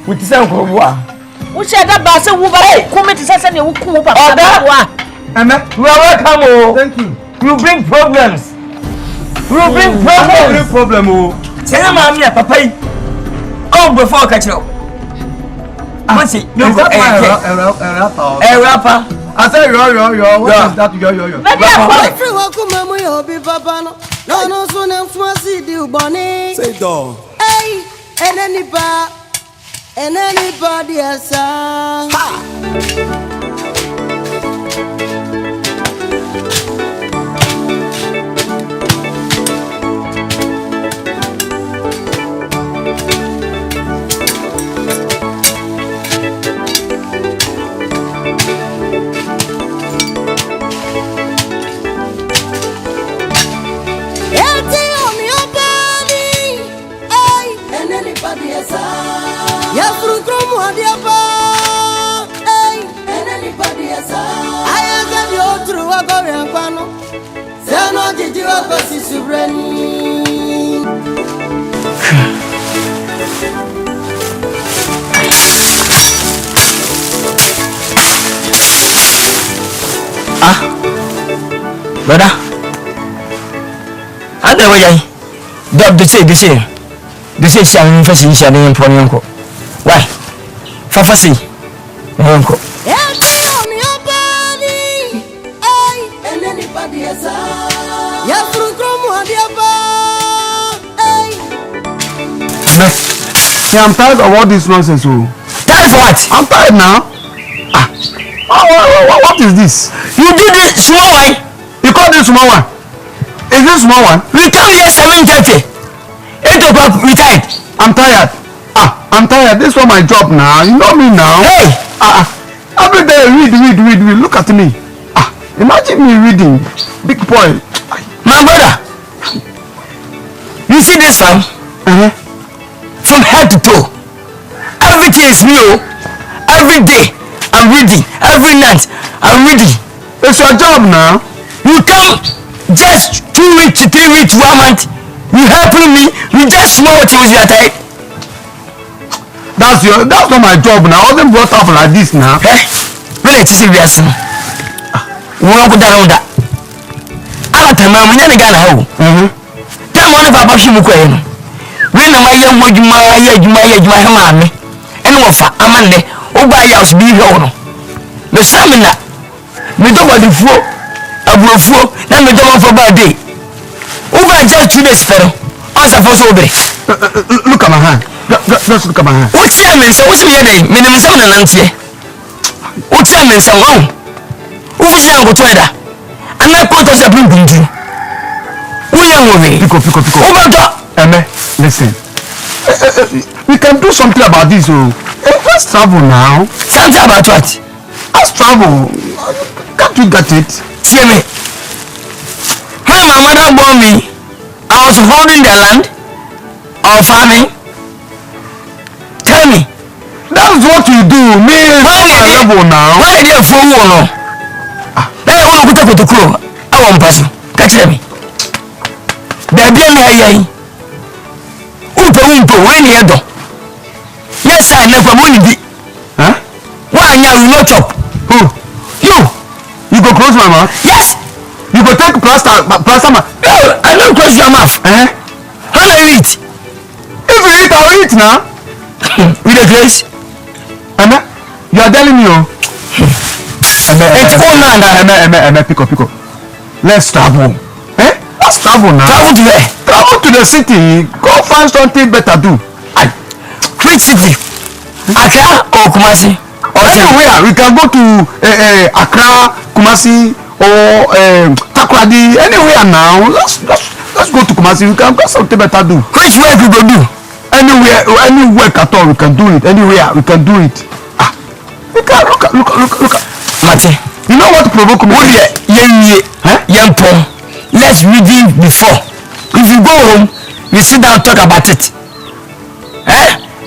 With some Kumawood. Which other bass will come to say you come up. You are welcome. Oh. Thank you. You bring problems. Say, Mamma, Papa. Oh, before catch you. What's it? No, a rapper. I say yo. What is that? Yo. Everyone come on, you'll be papa. No, so now see you, Bonnie. Say, dog. Hey, and anybody else. Sano Gigi Wapasi Subrani. Brother, I know why. Dub the same. The same shall first in Shani and Pony Uncle. Why? Fafasi, Uncle. And anybody else. Yes, from See, I'm tired of all this nonsense. Tired for what? I'm tired now. What is this? You did it small one. You call this small one? Is this small one? We come here 7:30. 8 o'clock we tired. I'm tired. I'm tired. This is my job now. You know me now. Hey! Every day read. Look at me. Imagine me reading. Big boy. My brother. You see this one? From head to toe. Everything is new. Every day I'm reading. Every night I'm reading. It's your job now. You come just 2 weeks to 3 weeks, 1 month. You helping me. You just know what you are tired. That's not my job now. I wasn't brought up like this now. Really, it's serious. We won't go down that. I'm not going to Ghana. Tell one of our Bashimu. When am I young? Would you my man? And what Amande, Oba Yaus be here. The Samina, we don't want the four, a blue, then we don't for bad day. Over just 2 days, fellow. Answer for so big. Look at my hand. Just look at my hand. What's your name? What's your name? Minimum 7 and 90. What's your name? Someone who's young go to that. And I put us a blue to we are moving. Pico. Enne, listen. We can do something about this. Let's travel now. Something about what? Let's travel. Can't you get it? See me. When my mother born me, I was holding the land or farming. Tell me. That's what you do. Me, level now. Why are you for one? Hey, I want to put a crow. I want person. Catch me. Baby, I'm here. Umpo, when you do. Yes, I never money. Huh? Why now you not chop? Who? You go close my mouth? Yes. You go take plaster man. No, I don't close your mouth. How do you eat? If you eat, I'll eat now. With the grace. Enne, you are telling me, Enne, pico. Let's travel. Let's travel now. Travel to where? Travel to the city. Go find something better do. Which city? Accra or Kumasi? Anywhere. We can go to Accra, Kumasi, or Takoradi. Anywhere now. Let's go to Kumasi. We can go something better do. Which way we go do? Anywhere at all. We can do it. Anywhere we can do it. Look at. Mate. You know what to provoke me? Let's read it before. If you go home, we sit down and talk about it.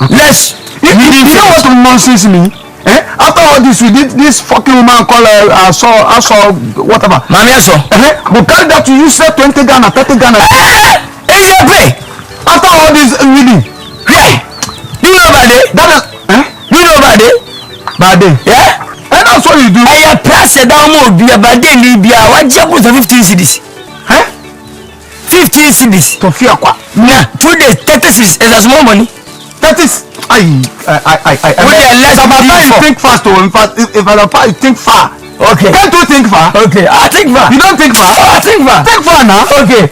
Let's read it. You know what nonsense me? After all this, we did this fucking woman called I saw whatever. Mami aso. But carry that to you say 20 Ghana, 30 Ghana. Exactly. After all this reading. Hey, you know about it? You know about it? Bad day. Yeah? And that's what you do. I press it down more be about day Libya. What job was 15 cities? 15 cities. To fear quoi? Nah, 2 days, 30 cities is a small money. That is When they are less you think fast though. In fact, if I you think far. Okay. Can't you think far? Okay, I think far. You don't think far? I think far. Think far now. Okay.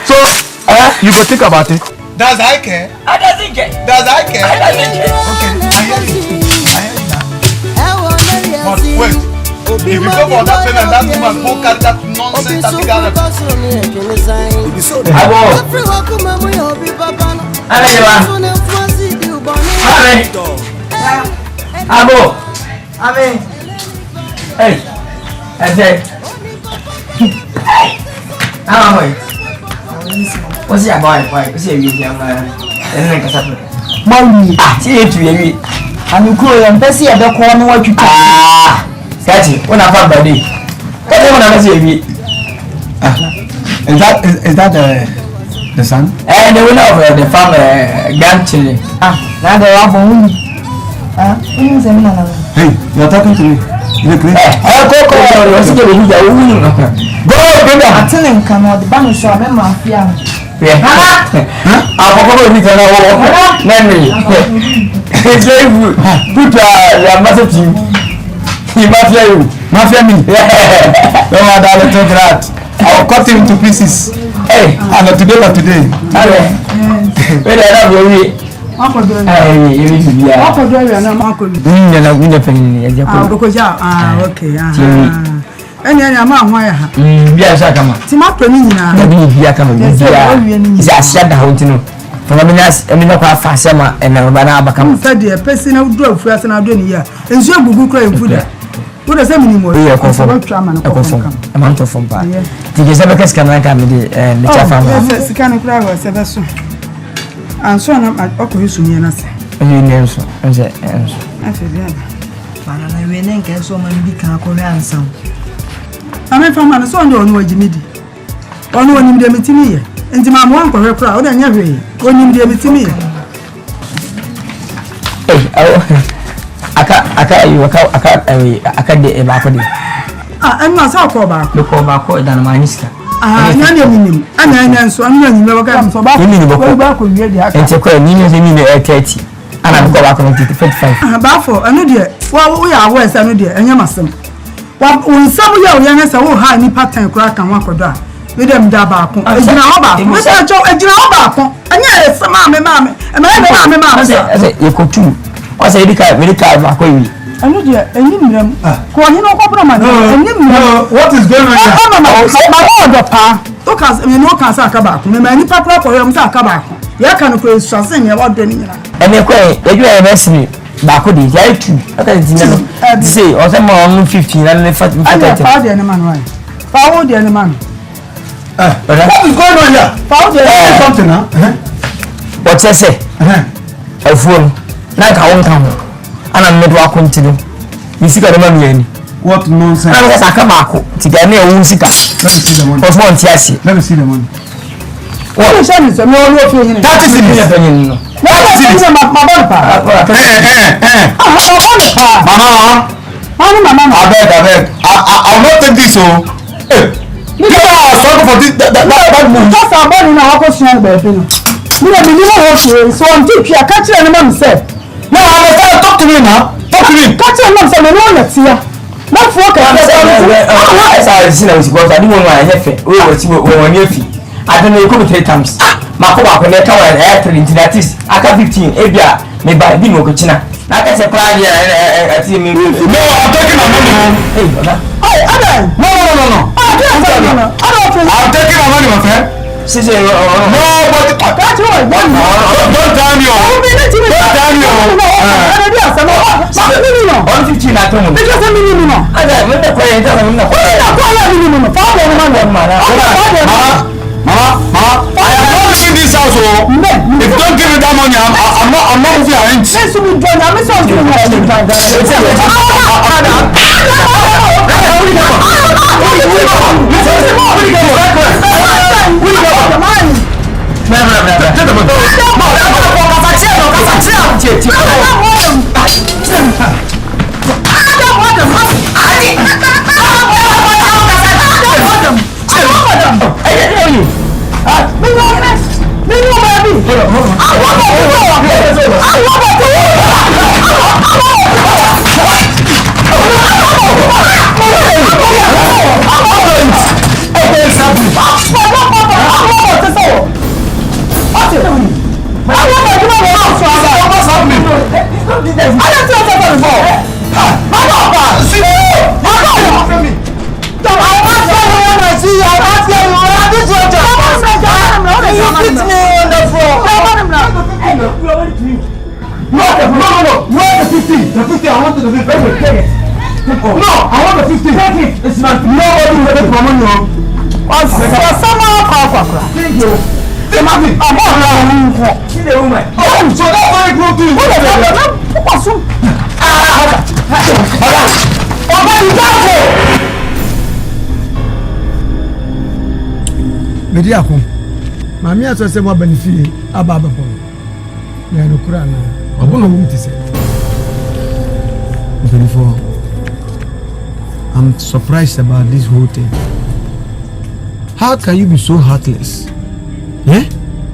So you go think about it. Does I care? I don't think it. Does I care? I don't think it. Okay, I hear you now. But wait, if you go for that thing and that woman won't carry that nonsense that you got Abo. Amen. Hey. I said. Hey. How are you? What's your boy? What's your young man? Nkansah. Mommy. See you to you. And you cool and Bessie at the corner what you Catch it. When I found body. What do you want to say? Is that the son? The winner of the farm Ghanaian. Now they are born. Hey, you're talking to me. You clear? Go, I'm telling you, come on, the band is so I'm mafia. I'm going to memory. It's very good. Put your massive team. He mafia you. Mafia me? Don't want to talk that. I'll cut him to pieces. Hey, and not today, but today. Wait, I have your way. And so I'm at Okusumian. You know, so I said, I said, I will get so many big Korean sound. I'm from an son on what you need. On one in the meeting, and my mom for her crowd and every one in the meeting. I can't get a back. I'm not so called back. Look over than my minister. I'm so I'm going to never come so back. It's a quite news in the 30. And I'm going back on 55. Baffle, I know dear. Well, we are West, I know dear, and you must. Well, when some of your youngest are all high, part time crack and walk or die. With them dabba, and you know about and yes, mamma, and my mamma said, you could too. I say, very kind back with I know dear, and you know, what is going on? My papa. Look as you know, can say back. Many papa for him, Sakabac. You can't create something about doing it. And you are messing back with the I too. I say, or some more 15 and the fat man, right? Follow the man. What is going on here? Follow something, huh? What's I say? A fool, like I won't come. And I'm not walking to do. You see, I remember what nonsense. I come back to get me a Wusika. Let me see the money. What's one Tiasi? Let me see the money. What is it? That is it. Mama, I beg. I'll not take this. You are sorry for this. That move. Just a body in our question, baby. We have been doing so I'm teaching. I can't tell anyone said. No, I talk to me now. Talk to me. Catch him on some let's see. Not for I see now because I didn't want my nephew. We were nephew. I don't know you come 3 times. Makoba ko neka wa airtel internet is aka 15 ebia me buy bi no ko china. Na ka se plan here ati me. No, I'm taking my money. Hey, brother. Hey, Adan. No. I'm taking my money, my friend. No, but that's right. Don't tell me. On 15 at home. Because I'm minimum. I don't know Mama, I am not leaving this house. If you don't give me that money, I'm not moving your hands. Let's move on. I'm sorry. Mediaco. Mamma says, "What benefit about the phone?" No Kurana. I don't know what to say. Before, I'm surprised about this whole thing. How can you be so heartless? Yeah?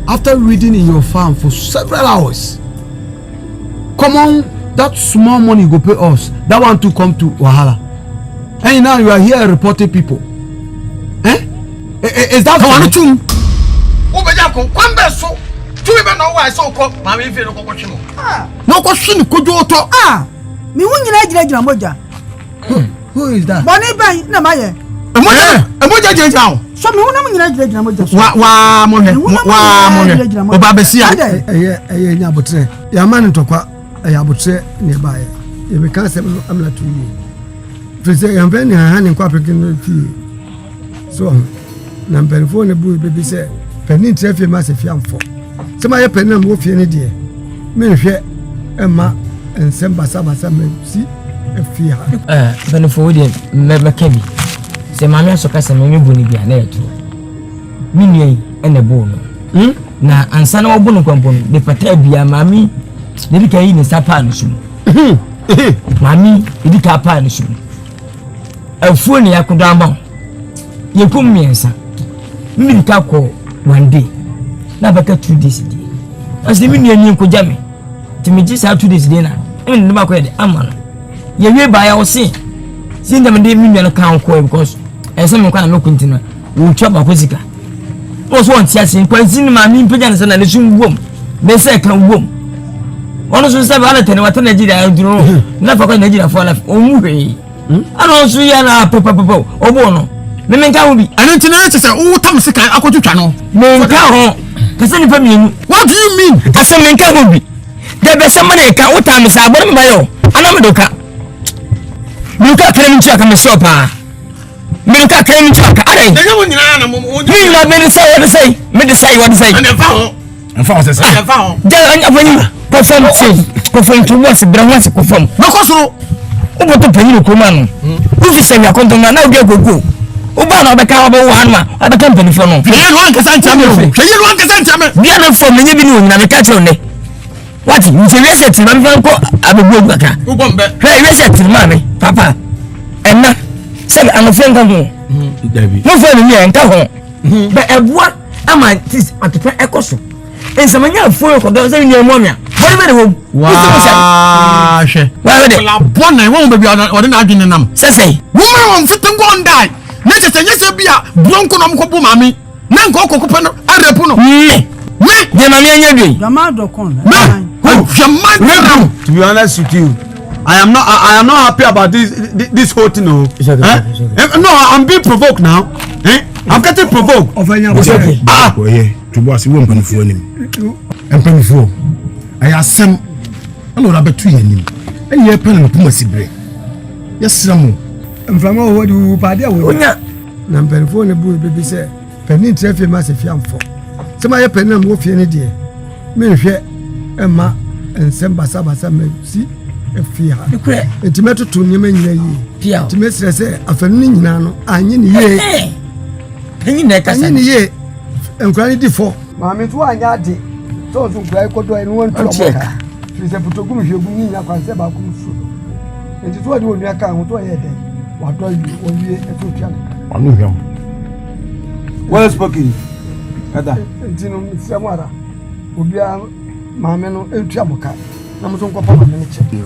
After reading in your farm for several hours, come on, that small money you go pay us. That one to come to Wahala. And now you are here reporting people. Eh? Is that one too? Obejako, kwambe so. Tu be na wa so ko, ma me fi no kokotwe mo. No question kojo to. Me wunyina gira moja. Who is that? Boni ban na maye. Emoja jenja. So me wona munyina gira moja. Wa mo he. Oba besia. Nya botre. Ya man ntokwa ya botre ne bae. Ye be kan se amla tu yi. Fese ya mbe ni ha ne kwa African Twi. So na mpenfo ne bu be se penin trafie ma se fiamfo. Se ma ye penin mo fie ne de. Me hwe ema ensem basa me si efia. Mpenfo de me kebi. Se ma me so pese me bu ni bia na eto. Minui ene bo no. Na ansa na obu no kwampo de pata bia mami ne bi kai ne sapa no sum. Mami bi ka pa no sum. Afuo ne yakodo ama. Yekum miensa. Mimi ka ko one day. Na baka 2 days day. Asi mi nua nko jame. Ti mi ji sa 2 days day na. Emi ne ba ko de ama no. Ye wie ba ya wo se. Si ndam de mi nua no kan ko because ense me kwa na me continue. Wo twa ba ko sika. Wo so onti ase kwa zin ma mi mpja ne se na ne sum wom. Me se kan wom. Ono so se ba na tene wata Nigeria duro. Na fa ko Nigeria for life. Omu hwe. Ano so ya na papa obo no. Me nka ho bi. Ano ntina se wo tam sika akotwetwa no. Me nka ho. Kase ni pamienu. What do you mean? Kase me nka ho bi. De be se mane ka wo tam sa abon me bayo. Ana me doka. Me nka kare mi aka me so pa. Me nka kare mi aka. Are. De nyamu nyina na mo. Ni na me say what say. Me de say what say. Ana fa ho. Ana ho se say. Ana fa ho. De anya fani. Perform to what's brand perform. No koso. Obo to panyi ko ma no. Ufi se ya konto na odi agogo. Oba na obeka obo wo hanma, abeka mpani fo no. Hwe no ankasa nchame o. Hwe no ankasa nchame. Bia na fo menye bi ni onyina me ka kire ne. What? Nse reset ma bi fan ko abebu ogu aka. Ubo mbe. Hwe reset ma me, papa. Enna. Se anofo nka ho. Dabi. Mo fo ni enka ho. Be ebua ama tis atopa ekoso. Ensamanya fo ko do se ni emomia. Wow, she. Why would it? One night won't be or an argument nam. Say, woman won't fit and go and die. Yes, be a bronco no mammy. Nan go cocoon, I repuno. Me, the mammy, the mother con. To be honest with you, I am not happy about this whole thing. No, I'm being provoked now. I'm getting provoked. To boss you won't pay for him. And penny for. I asem ano ra betu yanim eye pen no puma sibre yesramo mfama wo di pade awo onya na mpenfo ne bu bebi se penin trafie ma se fiamfo se ma ye penin mo fie ne de me hwe ema ensem basa me si efia enti metoto nyema nyina yi enti mesre se afanu nyina no anye ne ye penyin na kasa anye ne ye enkura ni di fo ma me to anya de so grai kodo enu won to moka se putogu mi hwegu ni nya kwanse ba ku so enti to de onu aka ho to ye den wa do yi owie eto tia anu hwam well spoken ada enti no se mwara obia maame no etua moka na mo so nkopa ma me che me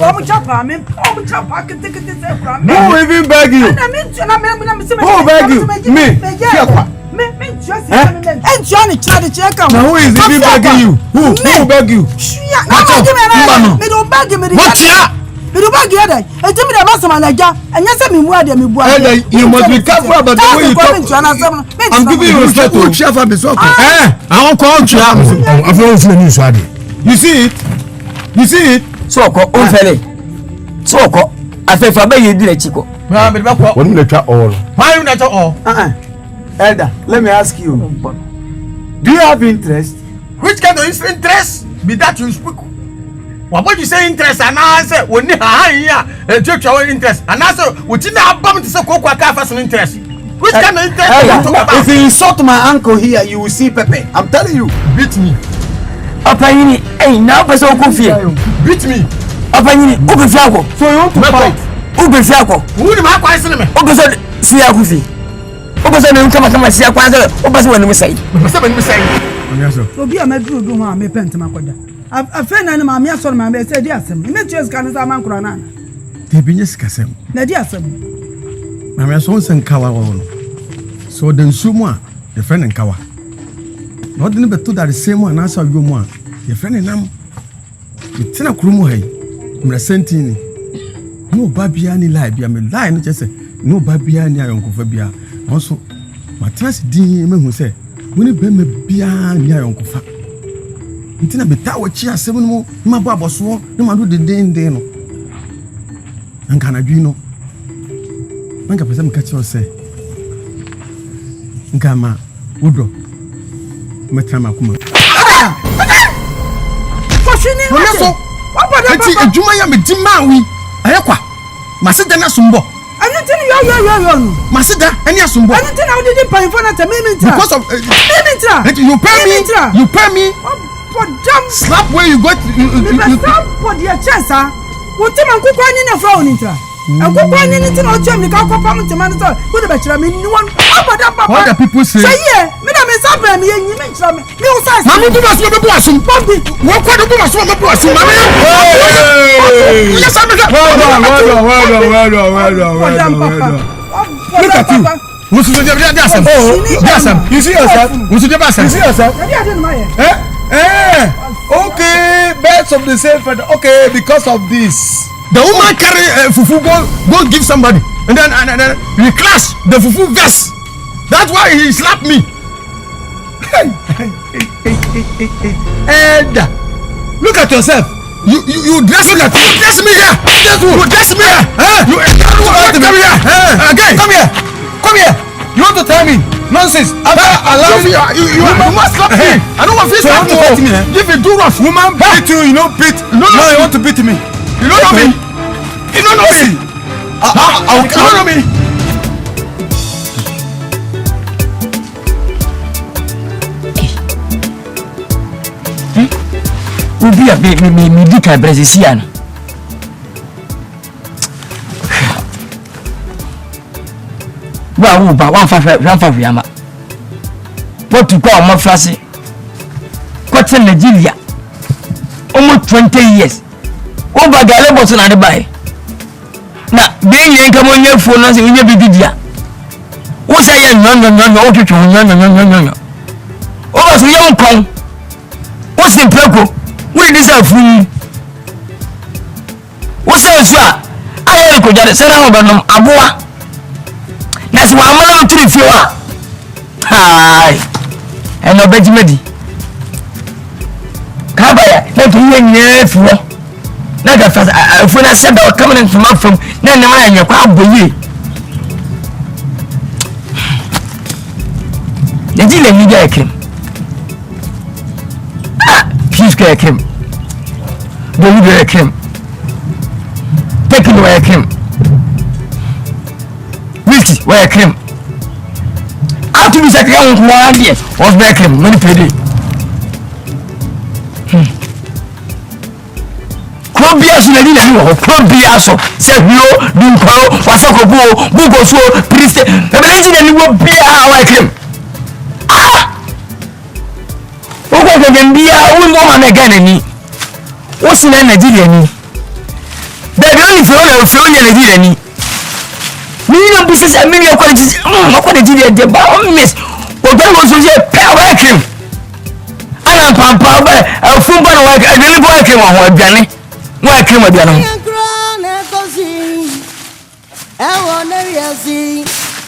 o mo chapa me o mo chapa kete se kwa me who even beg you na me na me se me who beg you me chapa me just and Johnny tried to check out. Now who is even begging you? Who beg you? Me don't beg you. What ya? Me don't beg you. And tell me the boss man like and you say me more than me boy. You must be careful about the way you talk. I'm giving you respect to chef and so. I won't call you. I've always known you, Swadi. You see it? You see it? So ko o fele. So ko afefa be ye di le chiko. Ma me ba ko. Wonu le twa all. Why you not all? Elder, let me ask you. Do you have interest? Which kind of interest be that you speak? What you say interest and I say when you are here, interest and I say what you now bomb to say cocoa cafe interest. Which kind of if you insult my uncle here, you will see Pepe. I'm telling you. Beat me. Apanyini, hey, now person go fear. Beat me. Apanyini, obe fiako. So you want to fight? Obe fiako. Who the man kwai sineme? Obe so siako fi. Obe so ne kama siako anza. Obe so wenu sai. Masa wenu sai. Onyaso. Obi amedru do ho me pent makoda. Afen na ma me asoro ma be say di asem. Me chase kan sa man kura na. Te binye sikasem. Na di asem. Na me so nsen kawa wo no. So the nsumu a the friend nkawa. No de ne beto that the same one na sa yomu a the friend nam. Itina kurumu hai. Mra sentini. No babia ni lie bia me lie no chese. No babia ni ayonkofa bia. Also matrasi din me hu se. Muni be me bia ni ayonkofa. Ntina beta wo chi asem no ma bo aboso no ma do de den no. Anka na dwi no. Anka pese me ka chi o se. Nkama udo metrama kuma koshini so ati ejuma ya medima wi ayekwa masida na sumbo anything yo no masida any asumbo anything I didn't pay for that mimitra because of you pay me for damn slap where you got you slap for the chest what time kuku anyi na fra onitra akuku anyi ni tin o chem ni ka kopam tema no so go de bechira me ni one papa what the people say yeah me na me sabra me yin me chira me o say na me do maso me bu asum pambi wo kwa do maso me bu asum mama yes I'm look at you musu de asam you see yourself musu de asam you see yourself okay birds of the same feather okay because of this the woman carry fufu go give somebody and then we clash the fufu vest. That's why he slapped me. And look at yourself. You dress me here. You dress me here. You come here. Again. Come here. You want to tell me nonsense? You must slap me. I don't want to slap you. If you do rough, woman beat you. You know beat. No, you want to beat me. You don't know me. You don't know me. You don't know me. Ubi a me dika brezisiano. Wa ba wan fa yama. What to call my frase? Kote Nigeria. Almost 20 years. Oba Ghallywood so na de bai. Na be yen ka mo nya fo no se nya bibidia. Wo say yen no o twetwe no. Oba so yen kon. Wo se preko. Wo ni say fun. Wo say so a ayo ko jare se na ho ba no aboa. Na se wa amana tiri fie wa. Hai. Eno bejimedi. Kabaya na to yen nye fo. Na da fa fo na said that coming from na na ma nya kwa aboye. Dedi le mi ga ekem. Please ga ekem. Do you ga ekem? Take it away ekem. Whiskey where ekem. After we say I want 1 year was back ekem money per day. Probia so na ni wo probia so se hio dunkoro wasako bugo so priest e be nji na ni wo bia wa ekem. Ogo bia wo mo ma na Ghana ni wo si na Nigeria ni baby only for Nigeria ni mi na business a million quality ko Nigeria de ba on miss o do wo so je pe wa ekem ana pampa ba fun ba na wa ekem ni bo ekem wa ho aduane wa ekem aduane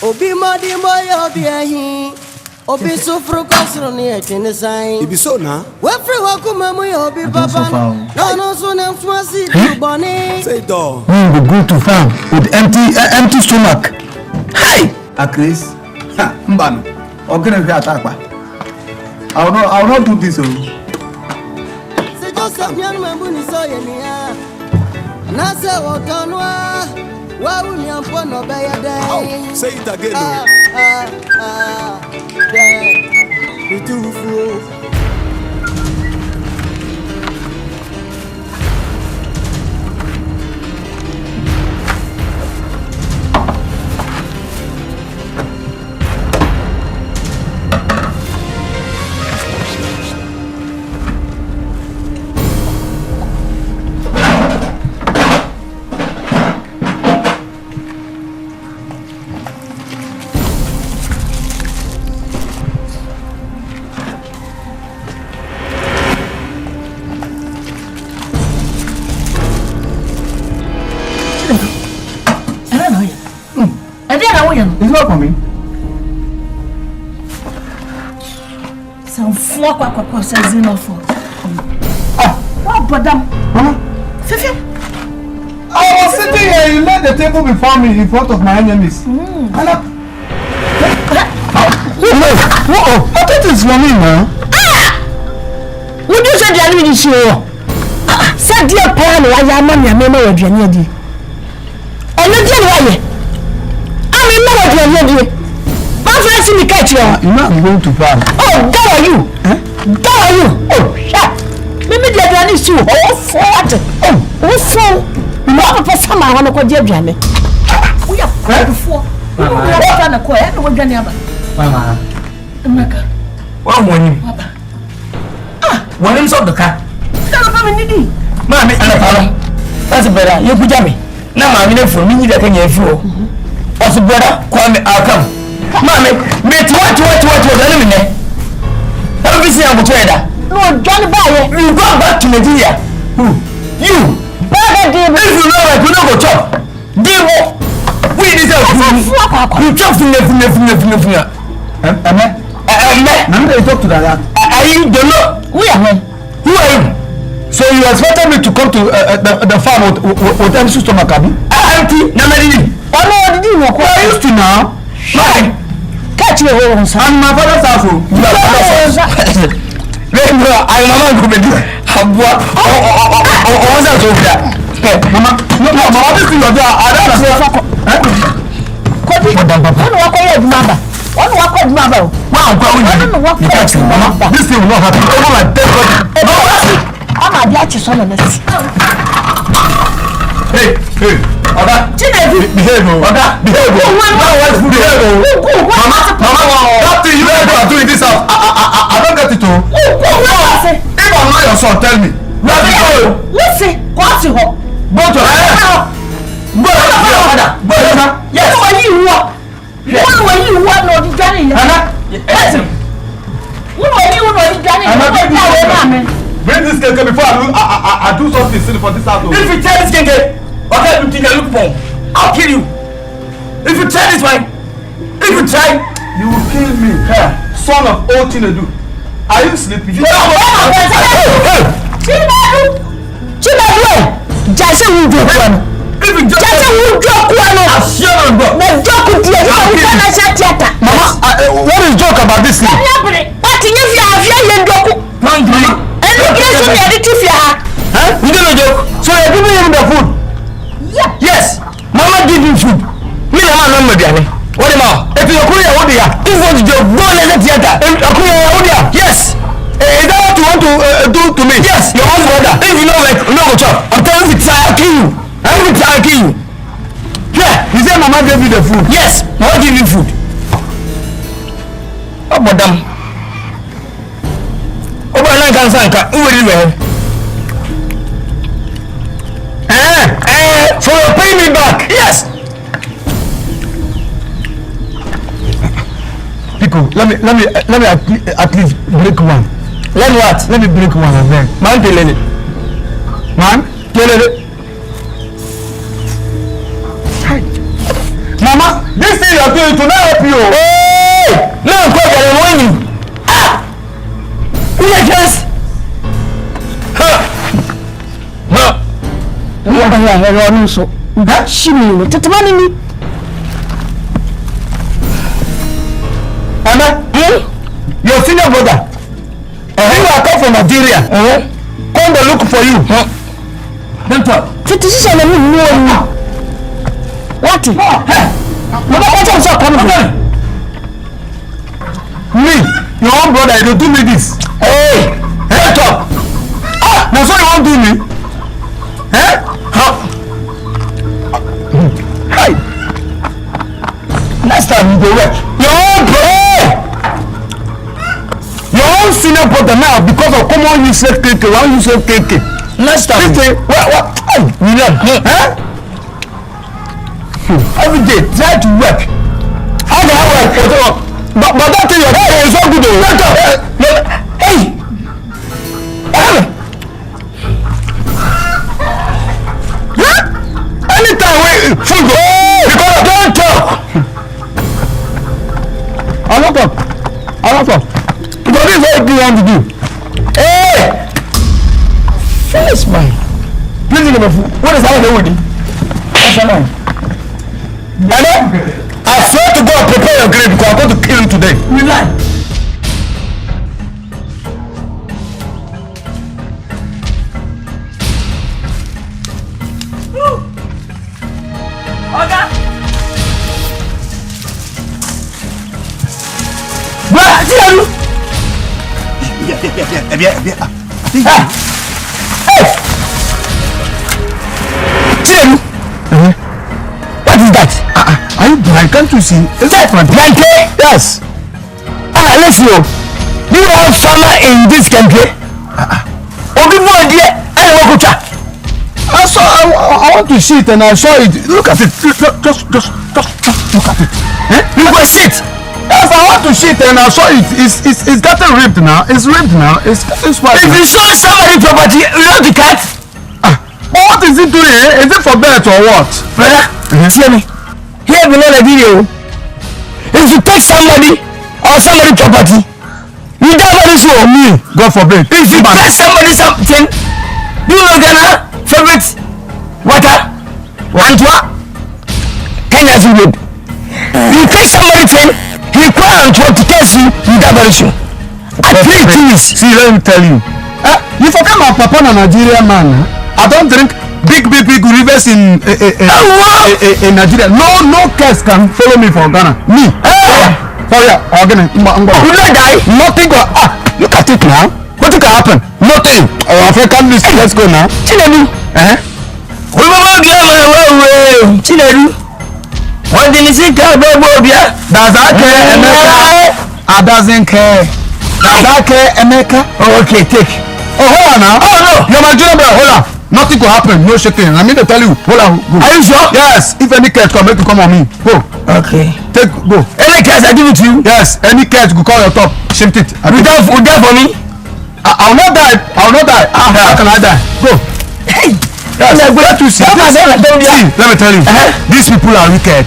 obi modi moyo obi ahin obi sufru kosro ni etene sai ibi so na we free wa kuma mu yo obi baba no so na mfasi boni say door we go to farm with empty stomach. Hey Chris mbano ogene fi atakpa I will not do this. Se Joseph yan mambu ni so ye ni ya na se wo tonwa Awuni ampono bayade. Say it again. Beautiful. It's not for me. Some flock what says enough for. What but them? Fifi. I was sitting here, you laid the table before me in front of my enemies. And I thought it's for me now. Would you say the enemy is you? Said dear Pan, I am on your memory of your needy. And not your my friends in the catch you. I'm going to pass. Oh, how are you? How are you? Oh, shut. Maybe the other is you. Oh, what? Oh, so. Not for some I want to go dear Johnny. We are quite before. We are on a quiet. We're going to Mama. One morning. One in the car. Mammy, that's better. You put me. Now, I'm in for me that can get through. Also, brother, Akan. Mammy, mate, what was enemy? Everything I'm trader. No, John Bayer. You go back to Nigeria. Who? You. If you know I could not go chop. Devo. We deserve you chop from the I'm going to talk to that. Are you don't know? Who are you? So you expected me to come to the farm with any stomach, Abi? Auntie, Namadi. Oh no, did you know? I used to now. Catch your own son. And my father's house. I am a good idea. Mama, no, this thing was there. I don't know. This thing will not happen. I'm a black son of this. Hey, Oga, behave. Mama, that thing you are doing this house, I don't get it all. If I'm not your son, tell me. What's it? Go to her. Go to your father. Yes. What do you want? What do you want? No, Johnny. Yes. What do you want? Bring this cake before I do something silly for this house. If you tell this cake, what kind of thing you look for? I'll kill you. If you try this one, if you try, you will kill me. Son of old Chinedu. Are you sleeping? Chinedu! Jase will do one. If you just will joke one. I'm sure of the joke with you. Mama, what is joke about this thing? But if you have your joke, and you get some additive. You don't know joke. So you're giving him the food? Yeah. Yes. Mama give him food. Me and my mama Diane. What am I? If you're going to if you want to joke, go and let the theater. Yes. Is that what you want to do to me? Yes. Your own brother. If you know like no go chop, I'm telling you, I'll kill you. I'll kill you. Yeah. You say Mama gave you the food? Yes. Mama give you food. Oh, madam. Oh, but Nkansah, who will you wear? So you pay me back? Yes. Pico, let me at least break one. Let what? Let me break one and then. Man, tell it. Man, tell it. Mama, this thing you're doing to not help you. Hey! No, I'm going to warn you. Who are just? So she knew it. Anna, your senior brother. You are come from Nigeria. Come to look for you. Don't talk. What? Me, your own brother, you don't do me this. Hey, shut up. Now so you won't do me? Hey. Next time you go work. Your own brother. Your own senior brother now because of common useless cake. Why useless cake? Next time. What? Every day, try to work. How do I work? But that thing you're doing is so good. Hey! Anytime we food go, because I don't talk. I don't talk. Because this is what you want to do. Hey! Finish mine. Please give me food. What is that with you? What's that mine? I swear to God, prepare your grave because I'm going to kill you today. You lie. Oga. What? Tiaru. Tiaru. What is that? Are you blind? Can't you see? Is that one? Yes. Listen, do you have farmer in this country? Obi mo die, I want to see it and I saw it. Look at it. Just look at it. You go sit. Yes, I want to see it and I saw it. It's getting ripped now. It's ripped now. It's spoiled. If you saw somebody property, you know the cat. But what is it doing? Is it for bet or what? Brother, see me. Here below the video. If you take somebody or somebody property, you die very soon. Me, God forbid. If you take somebody something, you know Ghana favorite water, Antwa, Kenya's road. You take somebody thing, he cry Antwa to test you, you die very soon. I drink things. See, let me tell you. You forget my papa na Nigerian man. I don't drink big rivers in Nigeria. No case can follow me for Ghana. Me. Sorry, again. You don't die. Nothing go. Look at it now. What can happen? Nothing. African list. Let's go now. Chinedu. We will go away. Chinedu. What did you say? Does that care, Emeka? I doesn't care. Does that care, Emeka? Okay, take. Oh, hold on now. Oh no. You're my junior brother. Hold on. Nothing could happen. No shaking. I mean to tell you. Hold on. Go. Are you sure? Yes. If any cat come, make you come on me. Go. Okay. Take. Go. Any cat I give it to you? Yes. Any cat you call your top. Shift it. Would that for me? I will not die. How can I die? Go. Hey. Yes. Let you see. See. Let me tell you. These people are wicked.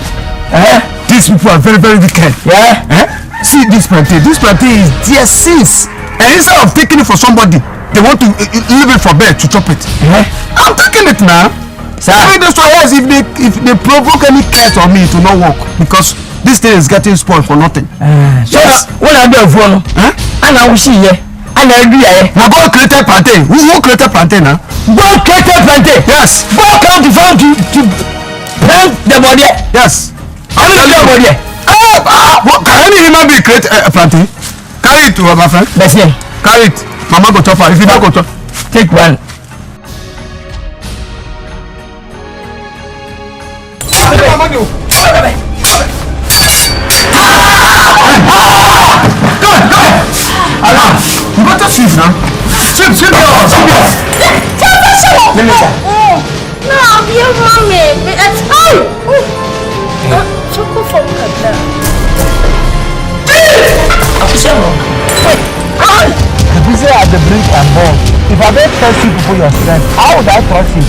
These people are very wicked. Yeah. See this plantain. This plantain is dear since. And instead of taking it for somebody, they want to leave it for bed to chop it. I'm taking it now. Sir. I mean, that's why if they provoke any cat on me to not work because this thing is getting spoiled for nothing. Yes. What I do for no? And I will see here. And I agree here. Now God created plantain. Who created plantain now? God created plantain. Yes. God come to farm to plant the body. Yes. I mean the body. Can any human being create a plantain? Carry it to my friend. That's it. Carry it. Mama go chop her. If you don't go chop, take one. Mama go. You got to sleep now. Sleep now. No, I'm your mommy. That's Choco from Kata. The busy at the brink and ball. If I don't trust you before your strength, how would I trust you?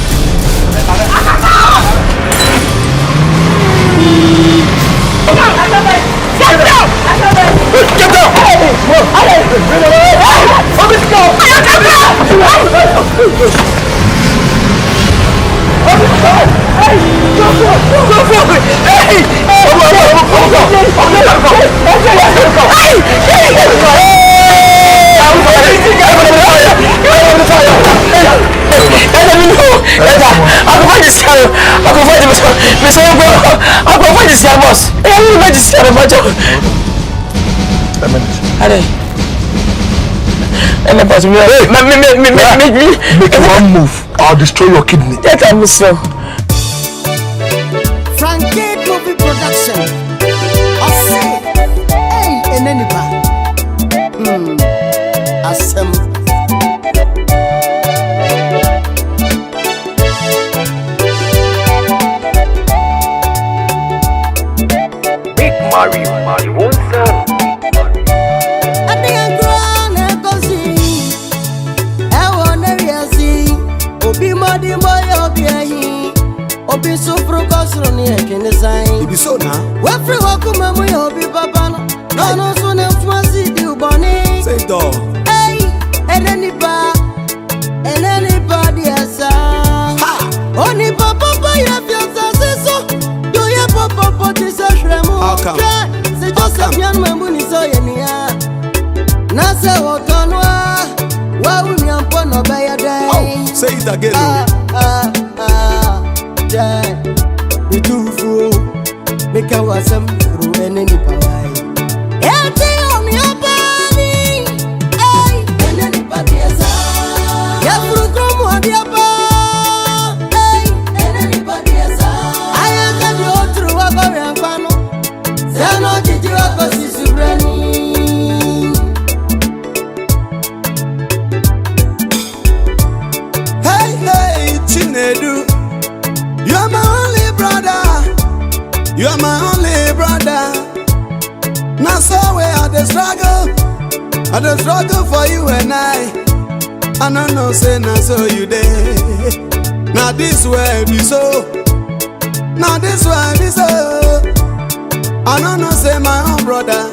boss. I'm going to see my job. And boss, make one move. I'll destroy your kidney. That I'm so. Frankie movie production. Hey, Enne Nipa. Asante. Big Mary, my own son. I think I'm grown and cozy. I want to see. Obi Madi Moyo Biahi. Obi Supro Cosroni and Kenesign. If you so now, where free Wakuma Obi Papa. No, no, so no, Fancy do Bonnie. say door. Hey, Enne Nipa. Enne Nipa, dear son. Only Papa, you have your successor. Do you Papa, this is How come? C'est Joseph Yan Mamuni Soyenia. Nasa Wakanwa. Wow, Yampo no Bayade. Oh, say it again. The two fool. Make our some through Enne Nipa. On your body. Hey, Enne Nipa, dear son. Yafru Kumawood, dear boy. Hey, Enne Nipa, dear son. I am the through a Ghanaian pano. Sano Gigi Wakosi Subrani. Hey, Chinedu. You're my only brother. You're my only brother. Now so we are the struggle for you and I don't know say now so you there. Now this way be so. Now this way be so. I don't know say my own brother.